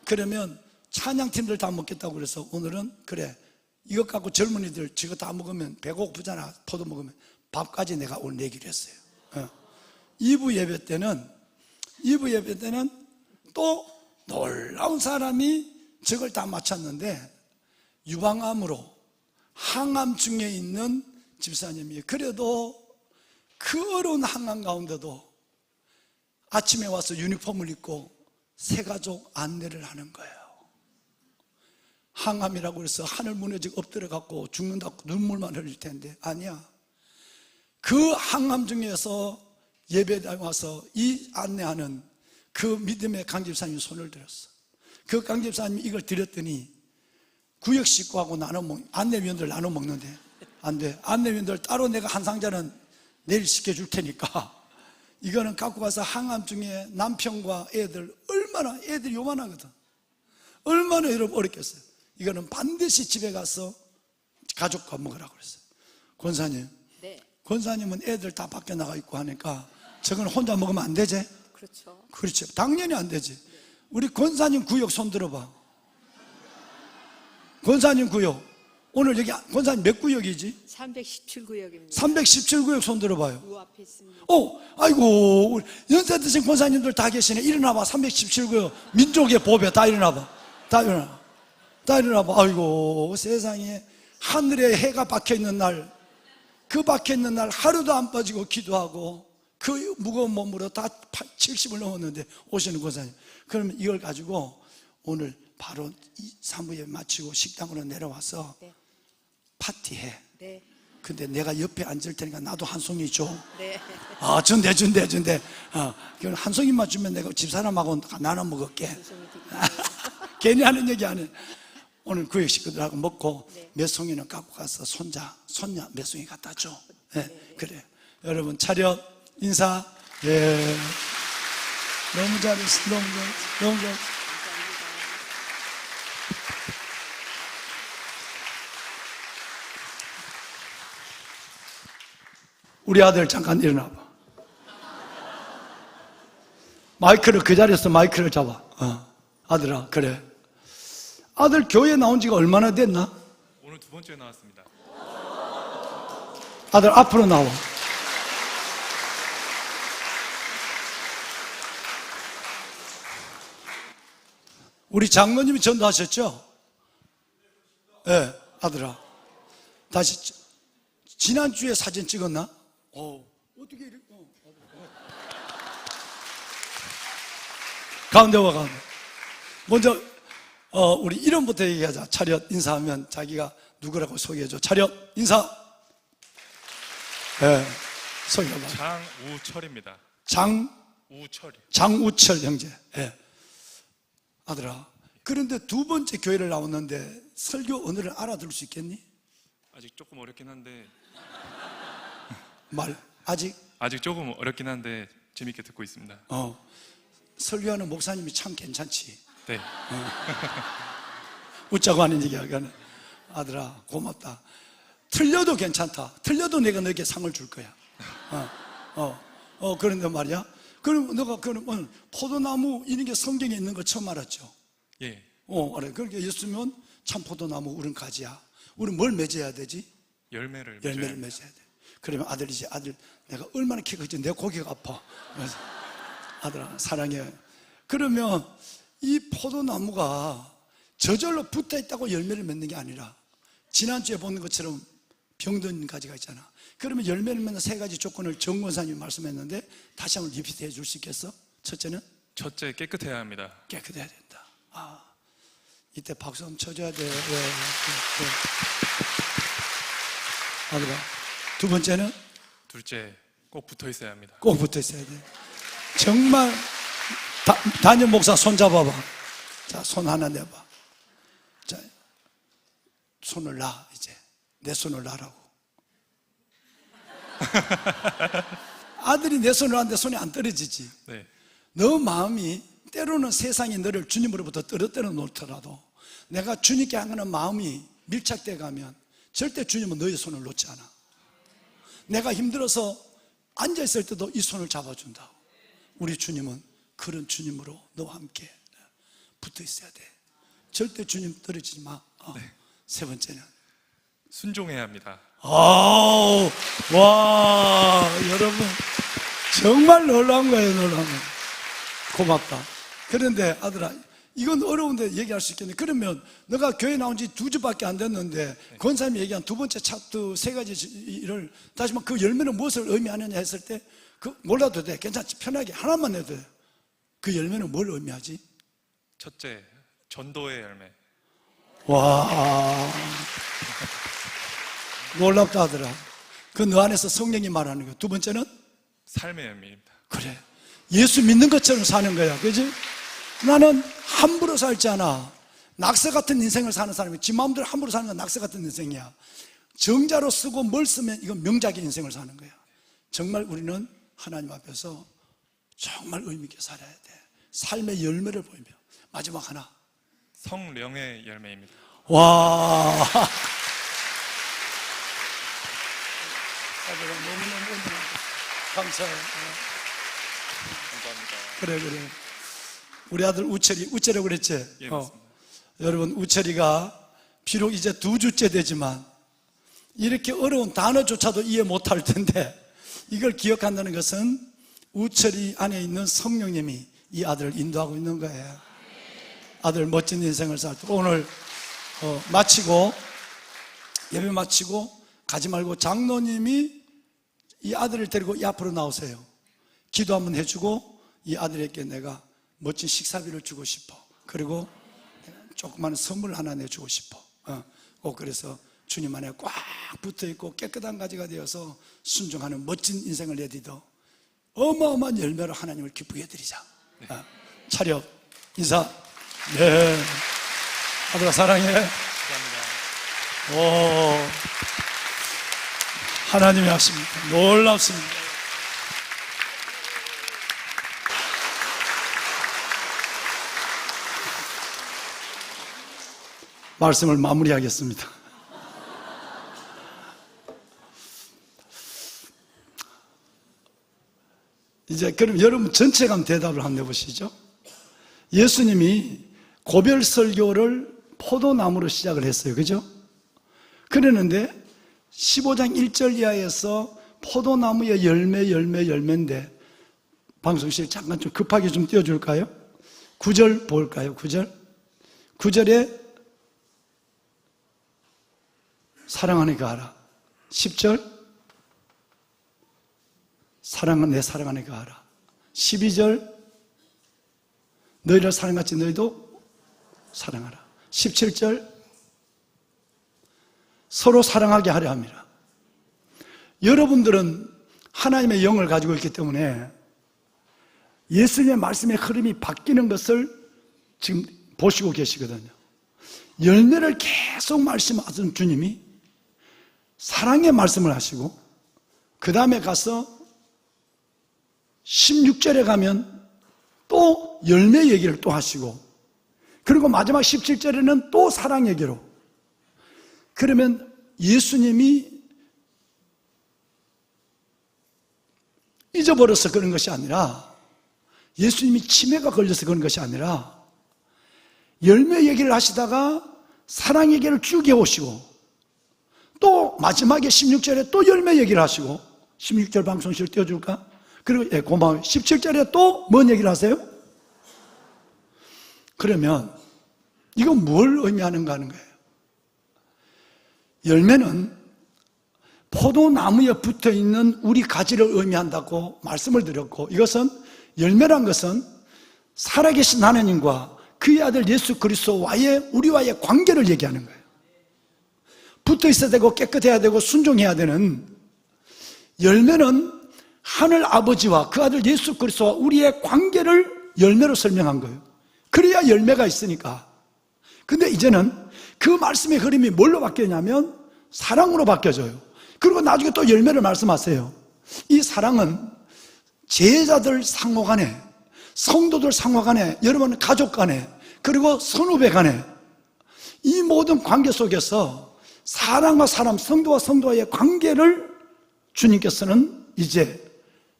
그러면 찬양팀들 다 먹겠다고 그래서 오늘은 그래, 이것 갖고 젊은이들 저거 다 먹으면 배고프잖아. 포도 먹으면 밥까지 내가 오늘 내기로 했어요. 2부 예배 때는 또 놀라운 사람이 저걸 다 맞췄는데 유방암으로 항암증에 있는 집사님이, 그래도 그 어려운 항암 가운데도 아침에 와서 유니폼을 입고 새 가족 안내를 하는 거예요. 항암이라고 해서 하늘 무너지고 엎드려 갖고 죽는다고 눈물만 흘릴 텐데 아니야. 그 항암 중에서 예배에 와서 이 안내하는 그 믿음의 강 집사님이 손을 들었어. 그 강 집사님이 이걸 드렸더니 구역 식구하고 안내위원들 나눠 먹는데 안 돼. 안내위원들 따로 내가 한 상자는 내일 시켜줄 테니까 이거는 갖고 가서 항암중에 남편과 애들, 얼마나 애들이 요만하거든. 얼마나 여러분 어렵겠어요. 이거는 반드시 집에 가서 가족과 먹으라고 그랬어요. 권사님, 네, 권사님은 애들 다 밖에 나가 있고 하니까 저건 혼자 먹으면 안 되지? 그렇죠. 그렇죠. 당연히 안 되지. 우리 권사님 구역 손 들어봐. 권사님 구역. 오늘 여기 권사님 몇 구역이지? 317구역입니다. 317구역 손 들어봐요. 요 앞에 있습니다. 아이고, 우리 연세 드신 권사님들 다 계시네. 일어나봐. 317구역. 민족의 보배 다 일어나봐. 다 일어나. 다 일어나봐. 아이고, 세상에 하늘에 해가 박혀 있는 날, 그 박혀 있는 날 하루도 안 빠지고 기도하고 그 무거운 몸으로 다 70을 넘었는데 오시는 권사님. 그러면 이걸 가지고 오늘 바로 이 사무예배 마치고 식당으로 내려와서 네. 파티해. 네, 근데 내가 옆에 앉을 테니까 나도 한 송이 줘. 네. 준대. 그럼 한 송이만 주면 내가 집사람하고 나눠 먹을게. 괜히 하는 얘기 안 해. 오늘 구역 식구들하고 먹고 네. 몇 송이는 갖고 가서 손녀 몇 송이 갖다 줘. 그래. 여러분 차렷 인사. 예. 너무 잘했어. 너무 잘했어. 우리 아들 잠깐 일어나봐. 마이크를 그 자리에서 마이크를 잡아. 아들아, 그래. 아들 교회 나온 지가 얼마나 됐나? 오늘 두 번째 나왔습니다. 아들 앞으로 나와. 우리 장로님이 전도하셨죠? 네, 아들아. 다시 지난주에 사진 찍었나? 어떻게 이렇게 가운데 와 가운데. 먼저 우리 이름부터 얘기하자. 차렷 인사하면 자기가 누구라고 소개해줘. 차렷 인사. 네, 소개해봐. 장우철입니다. 우철이. 장우철 형제. 네. 아들아, 그런데 두 번째 교회를 나왔는데 설교 언어를 알아들을 수 있겠니? 아직 조금 어렵긴 한데 아직 조금 어렵긴 한데 재밌게 듣고 있습니다. 설교하는 목사님이 참 괜찮지. 네. 웃자고 하는 얘기하기는. 아들아, 고맙다. 틀려도 괜찮다. 틀려도 내가 너에게 상을 줄 거야. 그런데 말이야. 그럼 너가 그러면 포도나무 이런 게 성경에 있는 거 처음 알았죠? 예. 그래. 그렇게 예수면 참 포도나무 우린 가지야. 우린 뭘 맺어야 되지? 열매를 맺어야 돼. 그러면 아들이지. 아들, 내가 얼마나 키가 크지? 내 고개가 아파. 그래서 아들아, 사랑해. 그러면 이 포도나무가 저절로 붙어 있다고 열매를 맺는 게 아니라 지난주에 보는 것처럼 병든 가지가 있잖아. 그러면 열매를 맺는 세 가지 조건을 정 권사님이 말씀했는데 다시 한번 리피트 해줄 수 있겠어? 첫째는? 첫째, 깨끗해야 합니다. 깨끗해야 된다. 이때 박수 한번 쳐줘야 돼. 아들아. 두 번째는? 둘째, 꼭 붙어 있어야 합니다. 꼭 붙어 있어야 돼. 정말 담임 목사 손 잡아봐. 자, 손 하나 내봐. 자, 손을 놔. 이제 내 손을 놔라고. 아들이 내 손을 놨는데 손이 안 떨어지지. 네. 너 마음이 때로는 세상이 너를 주님으로부터 떨어뜨려 놓더라도 내가 주님께 향하는 마음이 밀착돼 가면 절대 주님은 너의 손을 놓지 않아. 내가 힘들어서 앉아있을 때도 이 손을 잡아준다. 우리 주님은 그런 주님으로 너와 함께 붙어 있어야 돼. 절대 주님 떨어지지 마. 세 번째는? 순종해야 합니다. 와, 여러분 정말 놀라운 거예요. 놀라운 거. 고맙다. 그런데 아들아, 이건 어려운데 얘기할 수 있겠네. 그러면 너가 교회 나온 지 2주밖에 안 됐는데 권사님이 얘기한 두 번째 차트 세 가지 일을 다시 말 그 열매는 무엇을 의미하느냐 했을 때 몰라도 돼. 괜찮지. 편하게 하나만 해도 돼. 그 열매는 뭘 의미하지? 첫째, 전도의 열매. 와, 놀랍다 하더라. 그 너 안에서 성령이 말하는 거야. 두 번째는? 삶의 열매입니다. 그래, 예수 믿는 것처럼 사는 거야. 그지? 나는 함부로 살지 않아. 낙서 같은 인생을 사는 사람이 지 마음대로 함부로 사는 건 낙서 같은 인생이야. 정자로 쓰고 뭘 쓰면 이건 명작의 인생을 사는 거야. 정말 우리는 하나님 앞에서 정말 의미 있게 살아야 돼. 삶의 열매를 보이며. 마지막 하나. 성령의 열매입니다. 와. 아들아, 너무너무 감사해. 감사합니다. 그래. 우리 아들 우철이라고 그랬지? 예, 맞습니다. 여러분, 우철이가 비록 이제 2주째 되지만 이렇게 어려운 단어조차도 이해 못할 텐데 이걸 기억한다는 것은 우철이 안에 있는 성령님이 이 아들을 인도하고 있는 거예요. 아들 멋진 인생을 살도록. 오늘 마치고, 예배 마치고 가지 말고 장로님이 이 아들을 데리고 이 앞으로 나오세요. 기도 한번 해주고 이 아들에게 내가 멋진 식사비를 주고 싶어. 그리고 조그마한 선물 하나 내주고 싶어. 꼭 그래서 주님 안에 꽉 붙어있고 깨끗한 가지가 되어서 순종하는 멋진 인생을 내디도 어마어마한 열매로 하나님을 기쁘게 해드리자. 차렷 인사. 네, 아들아 사랑해. 감사합니다. 오, 하나님이 하십니다. 놀랍습니다. 말씀을 마무리하겠습니다. 이제 그럼 여러분 전체가 한번 대답을 한번 해보시죠. 예수님이 고별 설교를 포도나무로 시작을 했어요. 그죠? 그랬는데 15장 1절 이하에서 포도나무의 열매인데 방송실 잠깐 좀 급하게 좀 띄워줄까요? 9절 볼까요? 9절에 사랑하는 그 알아. 10절 내 사랑하는 그 알아. 12절 너희를 사랑같이 너희도 사랑하라. 17절 서로 사랑하게 하려 합니다. 여러분들은 하나님의 영을 가지고 있기 때문에 예수님의 말씀의 흐름이 바뀌는 것을 지금 보시고 계시거든요. 열매를 계속 말씀하시는 주님이 사랑의 말씀을 하시고 그 다음에 가서 16절에 가면 또 열매 얘기를 또 하시고 그리고 마지막 17절에는 또 사랑 얘기로. 그러면 예수님이 잊어버려서 그런 것이 아니라 예수님이 치매가 걸려서 그런 것이 아니라 열매 얘기를 하시다가 사랑 얘기를 쭉 해오시고 또 마지막에 16절에 또 열매 얘기를 하시고 16절 방송실 띄워줄까? 그리고 고마워요. 17절에 또 뭔 얘기를 하세요? 그러면 이건 뭘 의미하는가 하는 거예요. 열매는 포도나무에 붙어있는 우리 가지를 의미한다고 말씀을 드렸고 이것은 열매란 것은 살아계신 하나님과 그의 아들 예수 그리스도와의 우리와의 관계를 얘기하는 거예요. 붙어있어야 되고 깨끗해야 되고 순종해야 되는 열매는 하늘 아버지와 그 아들 예수 그리스도와 우리의 관계를 열매로 설명한 거예요. 그래야 열매가 있으니까. 근데 이제는 그 말씀의 흐름이 뭘로 바뀌었냐면 사랑으로 바뀌어져요. 그리고 나중에 또 열매를 말씀하세요. 이 사랑은 제자들 상호 간에, 성도들 상호 간에, 여러분 가족 간에, 그리고 선후배 간에 이 모든 관계 속에서 사람과 사람, 성도와 성도와의 관계를 주님께서는 이제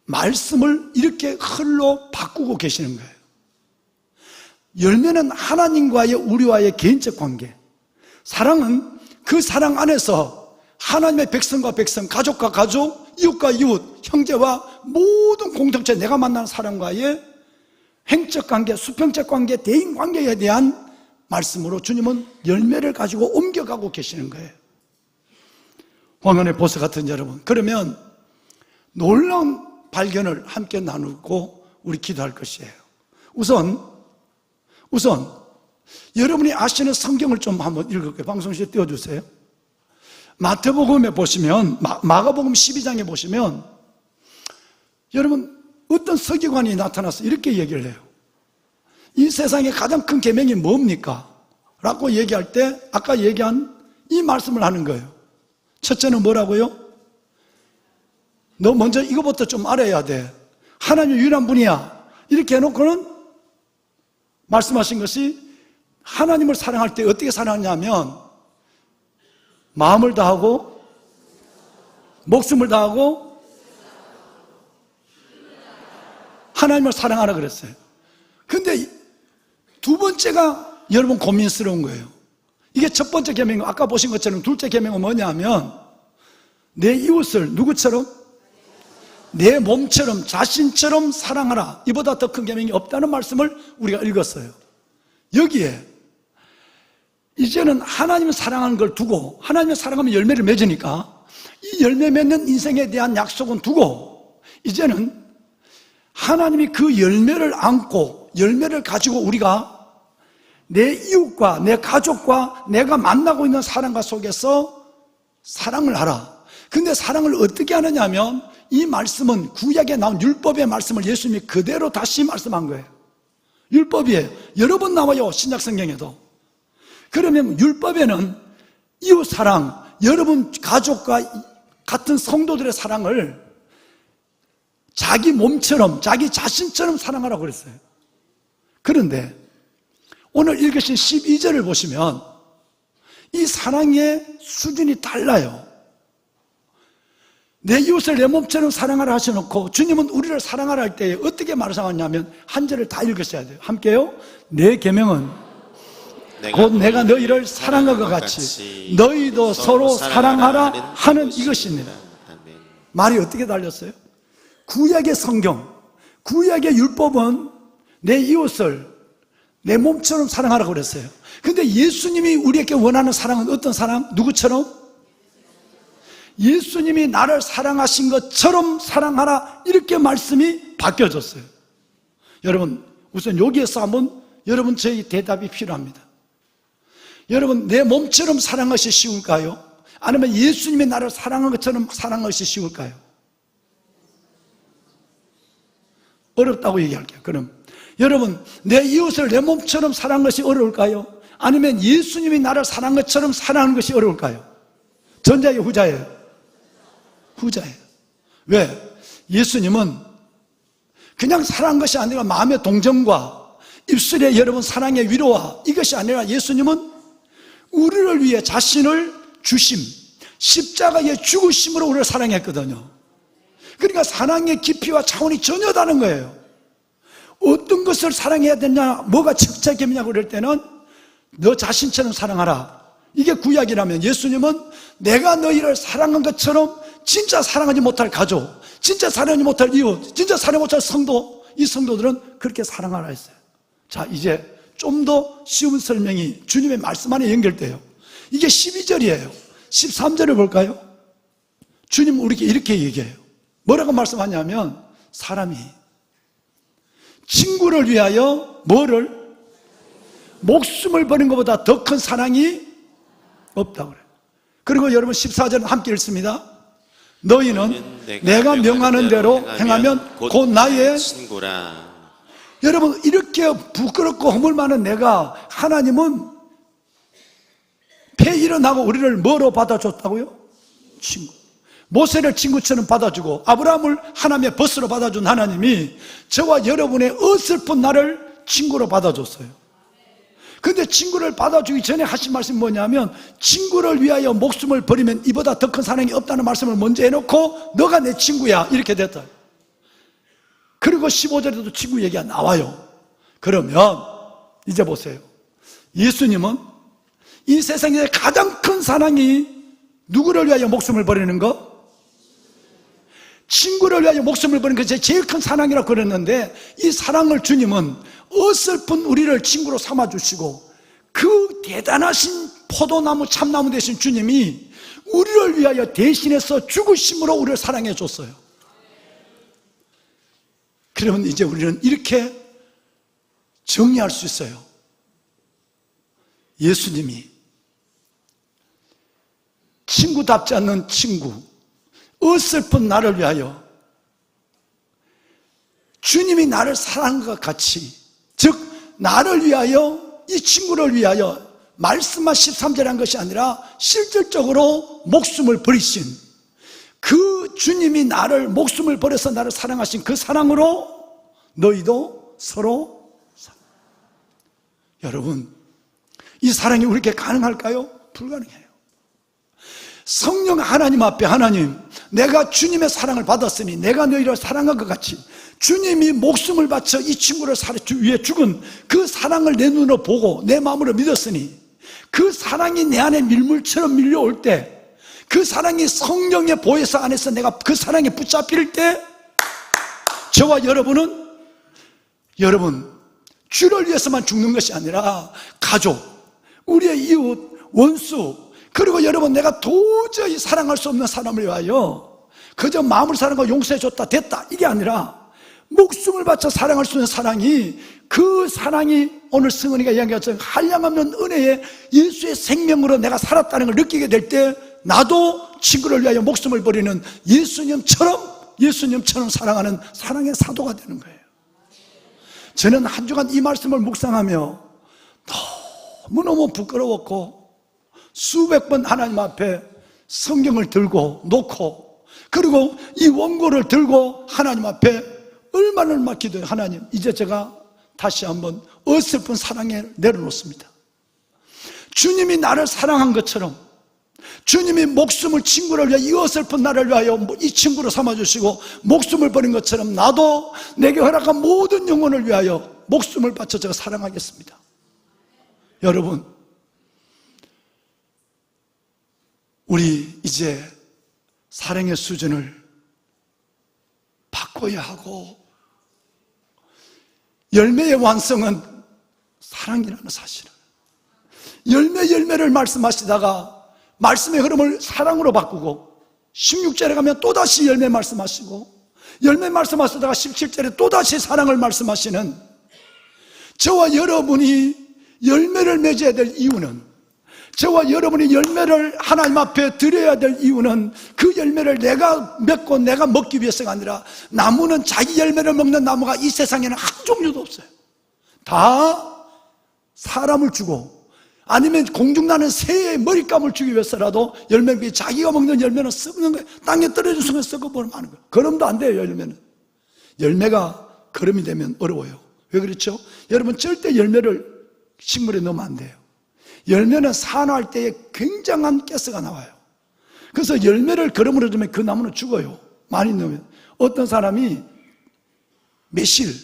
말씀을 이렇게 흘러 바꾸고 계시는 거예요. 열매는 하나님과의 우리와의 개인적 관계, 사랑은 그 사랑 안에서 하나님의 백성과 백성, 가족과 가족, 이웃과 이웃, 형제와 모든 공동체, 내가 만나는 사람과의 행적 관계, 수평적 관계, 대인 관계에 대한 말씀으로 주님은 열매를 가지고 옮겨가고 계시는 거예요. 황혼의 보석 같은 여러분, 그러면 놀라운 발견을 함께 나누고 우리 기도할 것이에요. 우선 여러분이 아시는 성경을 좀 한번 읽을게요. 방송실에 띄워주세요. 마태복음에 보시면, 마가복음 12장에 보시면 여러분 어떤 서기관이 나타나서 이렇게 얘기를 해요. 이 세상의 가장 큰 계명이 뭡니까? 라고 얘기할 때 아까 얘기한 이 말씀을 하는 거예요. 첫째는 뭐라고요? 너 먼저 이거부터 좀 알아야 돼. 하나님 유일한 분이야. 이렇게 해놓고는 말씀하신 것이 하나님을 사랑할 때 어떻게 사랑하냐면 마음을 다하고 목숨을 다하고 하나님을 사랑하라 그랬어요. 근데 두 번째가 여러분 고민스러운 거예요. 이게 첫 번째 계명, 아까 보신 것처럼 둘째 계명은 뭐냐면 내 이웃을 누구처럼? 내 몸처럼 자신처럼 사랑하라. 이보다 더 큰 계명이 없다는 말씀을 우리가 읽었어요. 여기에 이제는 하나님을 사랑하는 걸 두고, 하나님을 사랑하면 열매를 맺으니까 이 열매 맺는 인생에 대한 약속은 두고, 이제는 하나님이 그 열매를 안고 열매를 가지고 우리가 내 이웃과 내 가족과 내가 만나고 있는 사람과 속에서 사랑을 하라. 근데 사랑을 어떻게 하느냐 하면 이 말씀은 구약에 나온 율법의 말씀을 예수님이 그대로 다시 말씀한 거예요. 율법이에요. 여러 번 나와요, 신약 성경에도. 그러면 율법에는 이웃 사랑, 여러분 가족과 같은 성도들의 사랑을 자기 몸처럼, 자기 자신처럼 사랑하라고 그랬어요. 그런데 오늘 읽으신 12절을 보시면 이 사랑의 수준이 달라요. 내 이웃을 내 몸처럼 사랑하라 하셔놓고 주님은 우리를 사랑하라 할 때 어떻게 말하셨냐면 한 절을 다 읽으셔야 돼요. 함께요. 내 계명은 곧 내가 너희를 사랑한 것 같이 너희도 서로 사랑하라 하는 이것입니다. 말이 어떻게 달렸어요? 구약의 성경, 구약의 율법은 내 이웃을 내 몸처럼 사랑하라고 그랬어요. 근데 예수님이 우리에게 원하는 사랑은 어떤 사랑? 누구처럼? 예수님이 나를 사랑하신 것처럼 사랑하라, 이렇게 말씀이 바뀌어졌어요. 여러분, 우선 여기에서 한번 여러분 저희 대답이 필요합니다. 여러분, 내 몸처럼 사랑하시 쉬울까요? 아니면 예수님이 나를 사랑한 것처럼 사랑하시 쉬울까요? 어렵다고 얘기할게요. 그럼 여러분, 내 이웃을 내 몸처럼 사랑하는 것이 어려울까요? 아니면 예수님이 나를 사랑한 것처럼 사랑하는 것이 어려울까요? 전자예요, 후자예요? 후자예요. 왜? 예수님은 그냥 사랑한 것이 아니라 마음의 동정과 입술에 여러분 사랑의 위로와 이것이 아니라 예수님은 우리를 위해 자신을 주심, 십자가의 죽으심으로 우리를 사랑했거든요. 그러니까 사랑의 깊이와 차원이 전혀 다른 거예요. 어떤 것을 사랑해야 되냐, 뭐가 직책이냐고 그럴 때는 너 자신처럼 사랑하라. 이게 구약이라면 예수님은 내가 너희를 사랑한 것처럼 진짜 사랑하지 못할 가족, 진짜 사랑하지 못할 이웃, 진짜 사랑하지 못할 성도, 이 성도들은 그렇게 사랑하라 했어요. 자, 이제 좀 더 쉬운 설명이 주님의 말씀 안에 연결돼요. 이게 12절이에요. 13절을 볼까요? 주님 우리에게 이렇게 얘기해요. 뭐라고 말씀하냐면 사람이 친구를 위하여 뭐를? 목숨을 버린 것보다 더 큰 사랑이 없다고 그래요. 그리고 여러분 14절은 함께 읽습니다. 너희는 내가 명하는 대로 행하면 곧 나의 친구라. 여러분, 이렇게 부끄럽고 허물 많은 내가, 하나님은 폐 일어나고 우리를 뭐로 받아줬다고요? 친구. 모세를 친구처럼 받아주고 아브라함을 하나님의 벗으로 받아준 하나님이 저와 여러분의 어설픈 나를 친구로 받아줬어요. 근데 친구를 받아주기 전에 하신 말씀이 뭐냐면 친구를 위하여 목숨을 버리면 이보다 더 큰 사랑이 없다는 말씀을 먼저 해놓고 너가 내 친구야 이렇게 됐다. 그리고 15절에도 친구 얘기가 나와요. 그러면 이제 보세요. 예수님은 이 세상에 가장 큰 사랑이 누구를 위하여 목숨을 버리는 거? 친구를 위하여 목숨을 버리는 것이 제일 큰 사랑이라고 그랬는데 이 사랑을 주님은 어설픈 우리를 친구로 삼아주시고 그 대단하신 포도나무 참나무 되신 주님이 우리를 위하여 대신해서 죽으심으로 우리를 사랑해 줬어요. 그러면 이제 우리는 이렇게 정리할 수 있어요. 예수님이 친구답지 않는 친구, 어설픈 나를 위하여 주님이 나를 사랑한 것 같이, 즉 나를 위하여, 이 친구를 위하여 말씀만 13절에 한 것이 아니라 실질적으로 목숨을 버리신 그 주님이 나를 목숨을 버려서 나를 사랑하신 그 사랑으로 너희도 서로 여러분, 이 사랑이 우리에게 가능할까요? 불가능해요. 성령 하나님 앞에 하나님, 내가 주님의 사랑을 받았으니 내가 너희를 사랑한 것 같이 주님이 목숨을 바쳐 이 친구를 위해 죽은 그 사랑을 내 눈으로 보고 내 마음으로 믿었으니 그 사랑이 내 안에 밀물처럼 밀려올 때, 그 사랑이 성령의 보혜사 안에서 내가 그 사랑에 붙잡힐 때, 저와 여러분은 여러분 주를 위해서만 죽는 것이 아니라 가족, 우리의 이웃, 원수, 그리고 여러분 내가 도저히 사랑할 수 없는 사람을 위하여 그저 마음을 사랑하고 용서해줬다 됐다 이게 아니라 목숨을 바쳐 사랑할 수 있는 사랑이, 그 사랑이 오늘 승은이가 이야기했던 한량없는 은혜에 예수의 생명으로 내가 살았다는 걸 느끼게 될 때 나도 친구를 위하여 목숨을 버리는 예수님처럼 사랑하는 사랑의 사도가 되는 거예요. 저는 한 주간 이 말씀을 묵상하며 너무너무 부끄러웠고 수백 번 하나님 앞에 성경을 들고 놓고, 그리고 이 원고를 들고 하나님 앞에 얼마나 기도해요. 하나님, 이제 제가 다시 한번 어설픈 사랑에 내려놓습니다. 주님이 나를 사랑한 것처럼, 주님이 목숨을 친구를 위해 이 어설픈 나를 위하여 이 친구로 삼아주시고 목숨을 버린 것처럼 나도 내게 허락한 모든 영혼을 위하여 목숨을 바쳐 제가 사랑하겠습니다. 여러분, 우리 이제 사랑의 수준을 바꿔야 하고, 열매의 완성은 사랑이라는 사실을, 열매를 말씀하시다가 말씀의 흐름을 사랑으로 바꾸고 16절에 가면 또다시 열매 말씀하시고, 열매 말씀하시다가 17절에 또다시 사랑을 말씀하시는 저와 여러분이 열매를 맺어야 될 이유는, 저와 여러분이 열매를 하나님 앞에 드려야 될 이유는 그 열매를 내가 맺고 내가 먹기 위해서가 아니라, 나무는 자기 열매를 먹는 나무가 이 세상에는 한 종류도 없어요. 다 사람을 주고 아니면 공중나는 새의 머리감을 주기 위해서라도 열매는 자기가 먹는 열매는 썩는 거예요. 땅에 떨어진 순간 썩어버리면 하는 거예요. 거름도 안 돼요. 열매는, 열매가 거름이 되면 어려워요. 왜 그렇죠? 여러분, 절대 열매를 식물에 넣으면 안 돼요. 열매는 산화할 때에 굉장한 가스가 나와요. 그래서 열매를 거름으로 주면 그 나무는 죽어요. 많이 넣으면. 어떤 사람이 매실,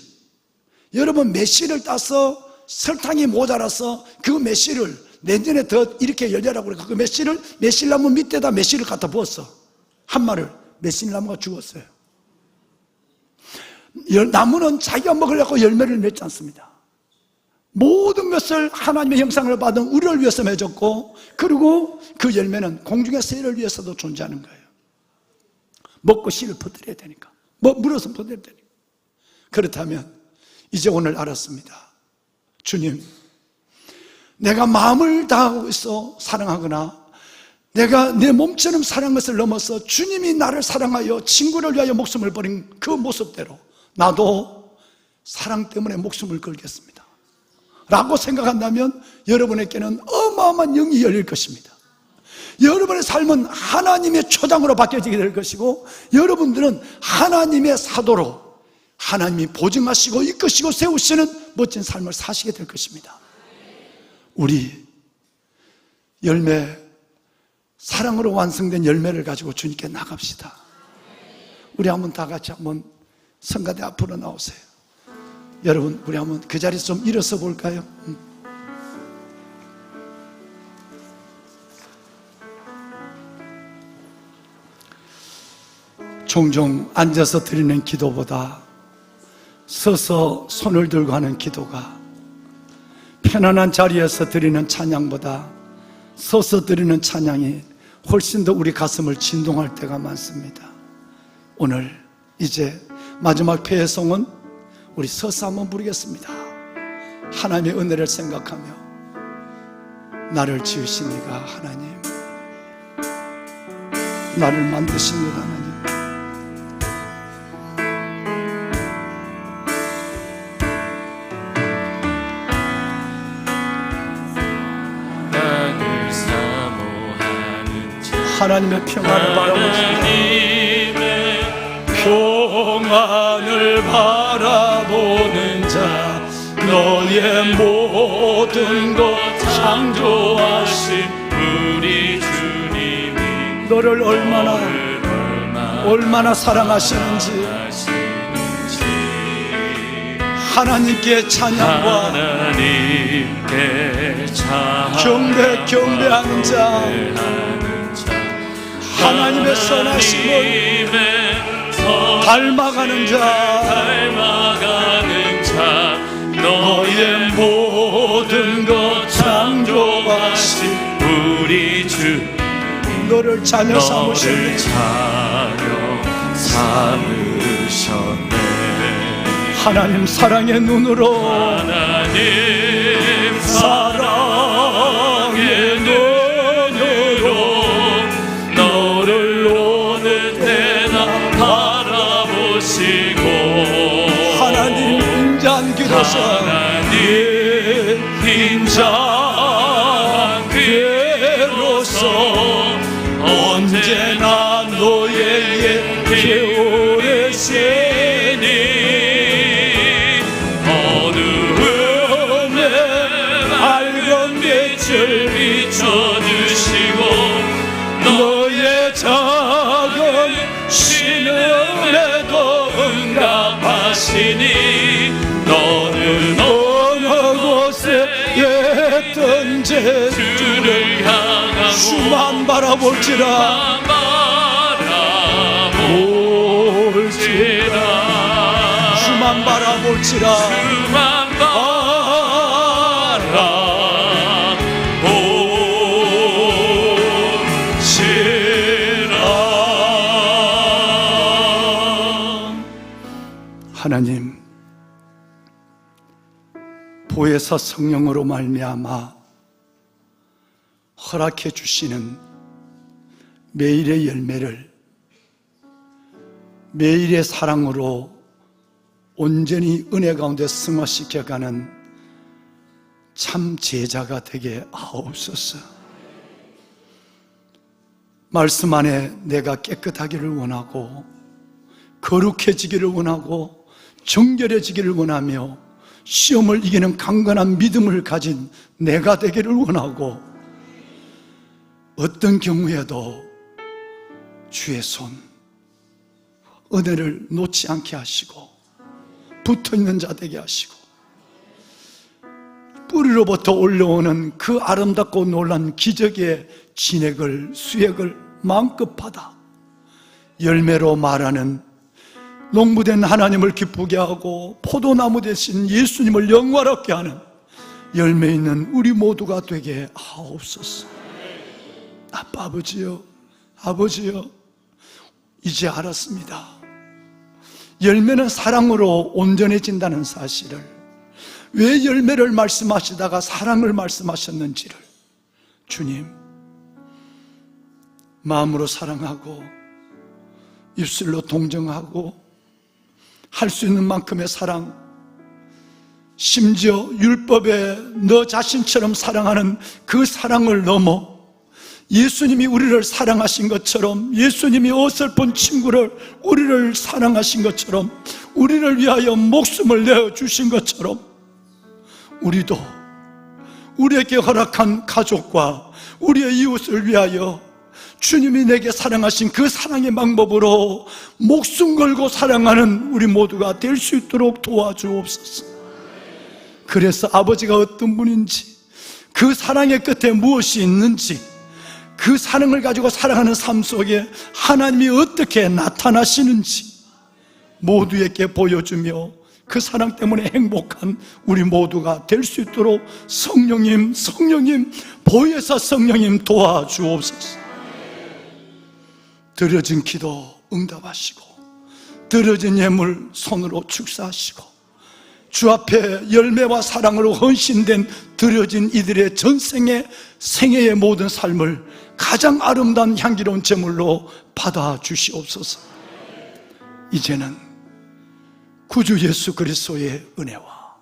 여러분 매실을 따서 설탕이 모자라서 그 매실을 내년에 더 이렇게 열려라고 그래서 그 매실나무 밑에다 매실을 갖다 부었어. 한 마를. 매실나무가 죽었어요. 나무는 자기가 먹으려고 열매를 맺지 않습니다. 모든 것을 하나님의 형상을 받은 우리를 위해서 맺었고, 그리고 그 열매는 공중의 새를 위해서도 존재하는 거예요. 먹고 씨를 퍼뜨려야 되니까, 물어서 퍼뜨려야 되니까. 그렇다면 이제 오늘 알았습니다. 주님, 내가 마음을 다하고 있어 사랑하거나 내가 내 몸처럼 사랑한 것을 넘어서 주님이 나를 사랑하여 친구를 위하여 목숨을 버린 그 모습대로 나도 사랑 때문에 목숨을 걸겠습니다 라고 생각한다면 여러분에게는 어마어마한 영이 열릴 것입니다. 여러분의 삶은 하나님의 초장으로 바뀌어지게 될 것이고, 여러분들은 하나님의 사도로 하나님이 보증하시고 이끄시고 세우시는 멋진 삶을 사시게 될 것입니다. 우리 열매, 사랑으로 완성된 열매를 가지고 주님께 나갑시다. 우리 한번 다 같이 한번 성가대 앞으로 나오세요. 여러분, 우리 한번 그 자리에서 좀 일어서 볼까요? 종종 앉아서 드리는 기도보다 서서 손을 들고 하는 기도가, 편안한 자리에서 드리는 찬양보다 서서 드리는 찬양이 훨씬 더 우리 가슴을 진동할 때가 많습니다. 오늘 이제 마지막 폐회송은 우리 서서 한번 부르겠습니다. 하나님의 은혜를 생각하며, 나를 지으신 이가 하나님, 나를 만드신 것 하나님, 하나님의 평안을 바라보십니다. 평안을 바라보는 자, 너의 모든 것 창조하신 우리 주님이 너를 얼마나 사랑하시는지 하나님께 찬양과 하나님께 경배하는 자, 하나님의 선하심을 닮아가는 자, 너의 모든 것 창조하신 우리 주 너를 자녀 삼으셨네. 하나님 사랑의 눈으로, 하나님 사랑의 눈으로 너를 오는 때나 바라보시고, 하나님 인자한 귀로서, 하나님 인자한 귀로서 언제나 너에게 기울으시니 어두움에 밝은 빛을 비춰주시고 너의 작은 신음에도 응답하시니 너는 어느 곳에 있든지 주를 향하고 주만 바라볼지라, 주만 바라볼지라, 하나님 보혜사 성령으로 말미암아 허락해 주시는 매일의 열매를 매일의 사랑으로 온전히 은혜 가운데 승화시켜가는 참 제자가 되게 하옵소서. 말씀 안에 내가 깨끗하기를 원하고 거룩해지기를 원하고 정결해지기를 원하며 시험을 이기는 강건한 믿음을 가진 내가 되기를 원하고 어떤 경우에도 주의 손 은혜를 놓지 않게 하시고 붙어있는 자 되게 하시고 뿌리로부터 올라오는 그 아름답고 놀란 기적의 진액을 수액을 마음껏 받아 열매로 말하는 농부된 하나님을 기쁘게 하고 포도나무 대신 예수님을 영화롭게 하는 열매 있는 우리 모두가 되게 하옵소서. 아버지요, 아버지요, 이제 알았습니다. 열매는 사랑으로 온전해진다는 사실을, 왜 열매를 말씀하시다가 사랑을 말씀하셨는지를 주님, 마음으로 사랑하고 입술로 동정하고 할 수 있는 만큼의 사랑, 심지어 율법에 너 자신처럼 사랑하는 그 사랑을 넘어 예수님이 우리를 사랑하신 것처럼, 예수님이 어설픈 친구를 우리를 사랑하신 것처럼, 우리를 위하여 목숨을 내어주신 것처럼 우리도 우리에게 허락한 가족과 우리의 이웃을 위하여 주님이 내게 사랑하신 그 사랑의 방법으로 목숨 걸고 사랑하는 우리 모두가 될 수 있도록 도와주옵소서. 그래서 아버지가 어떤 분인지, 그 사랑의 끝에 무엇이 있는지, 그 사랑을 가지고 살아가는 삶 속에 하나님이 어떻게 나타나시는지 모두에게 보여주며 그 사랑 때문에 행복한 우리 모두가 될 수 있도록 성령님, 보혜사 성령님 도와주옵소서. 드려진 기도 응답하시고 드려진 예물 손으로 축사하시고 주 앞에 열매와 사랑으로 헌신된 드려진 이들의 전생의 생애의 모든 삶을 가장 아름다운 향기로운 제물로 받아 주시옵소서. 이제는 구주 예수 그리스도의 은혜와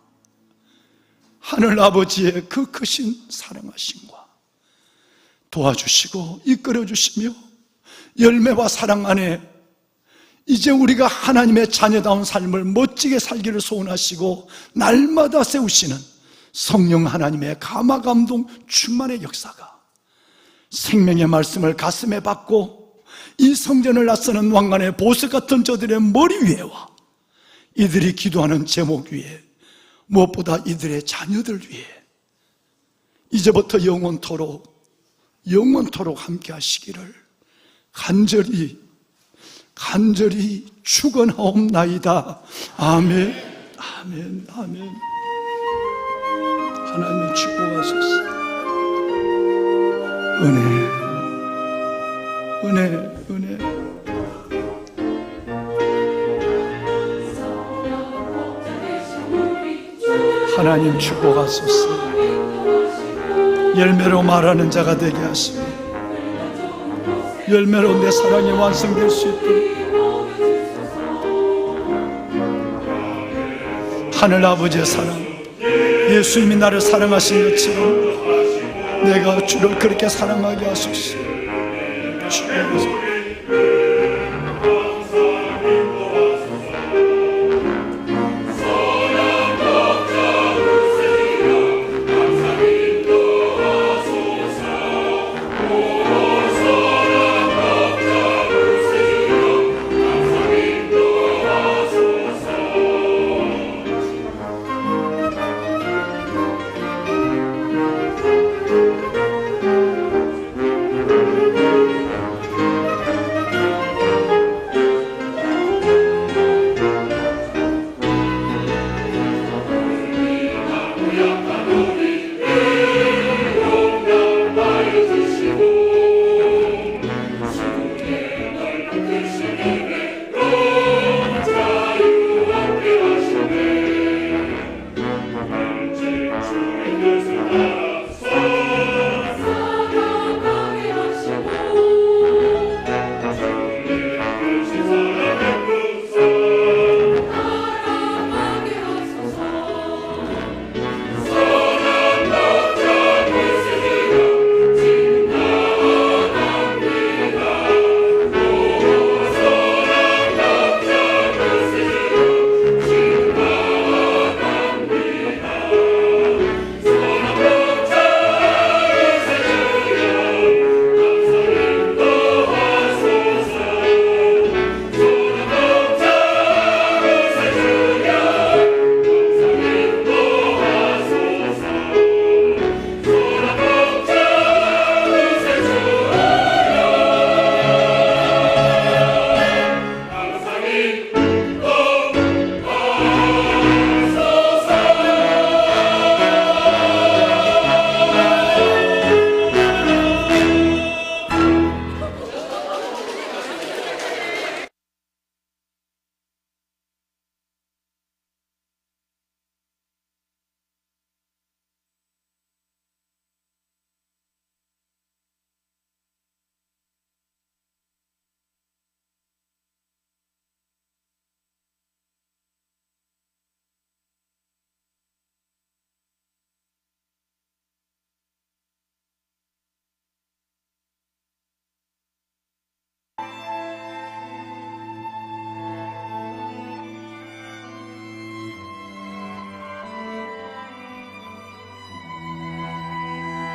하늘 아버지의 그 크신 사랑하심과 도와주시고 이끌어 주시며 열매와 사랑 안에 이제 우리가 하나님의 자녀다운 삶을 멋지게 살기를 소원하시고 날마다 세우시는 성령 하나님의 감화감동 충만의 역사가 생명의 말씀을 가슴에 받고 이 성전을 나서는 왕관의 보석 같은 저들의 머리 위에와 이들이 기도하는 제목 위에 무엇보다 이들의 자녀들 위에 이제부터 영원토록 함께 하시기를 간절히 축원하옵나이다. 아멘. 아멘. 아멘. 하나님의 축복하소서. 은혜. 하나님 축복하소서. 열매로 말하는 자가 되게 하시고 열매로 내 사랑이 완성될 수 있도록 하늘 아버지의 사랑, 예수님이 나를 사랑하신 것처럼 내가 주를 그렇게 사랑하게 하소서. 축복하소서.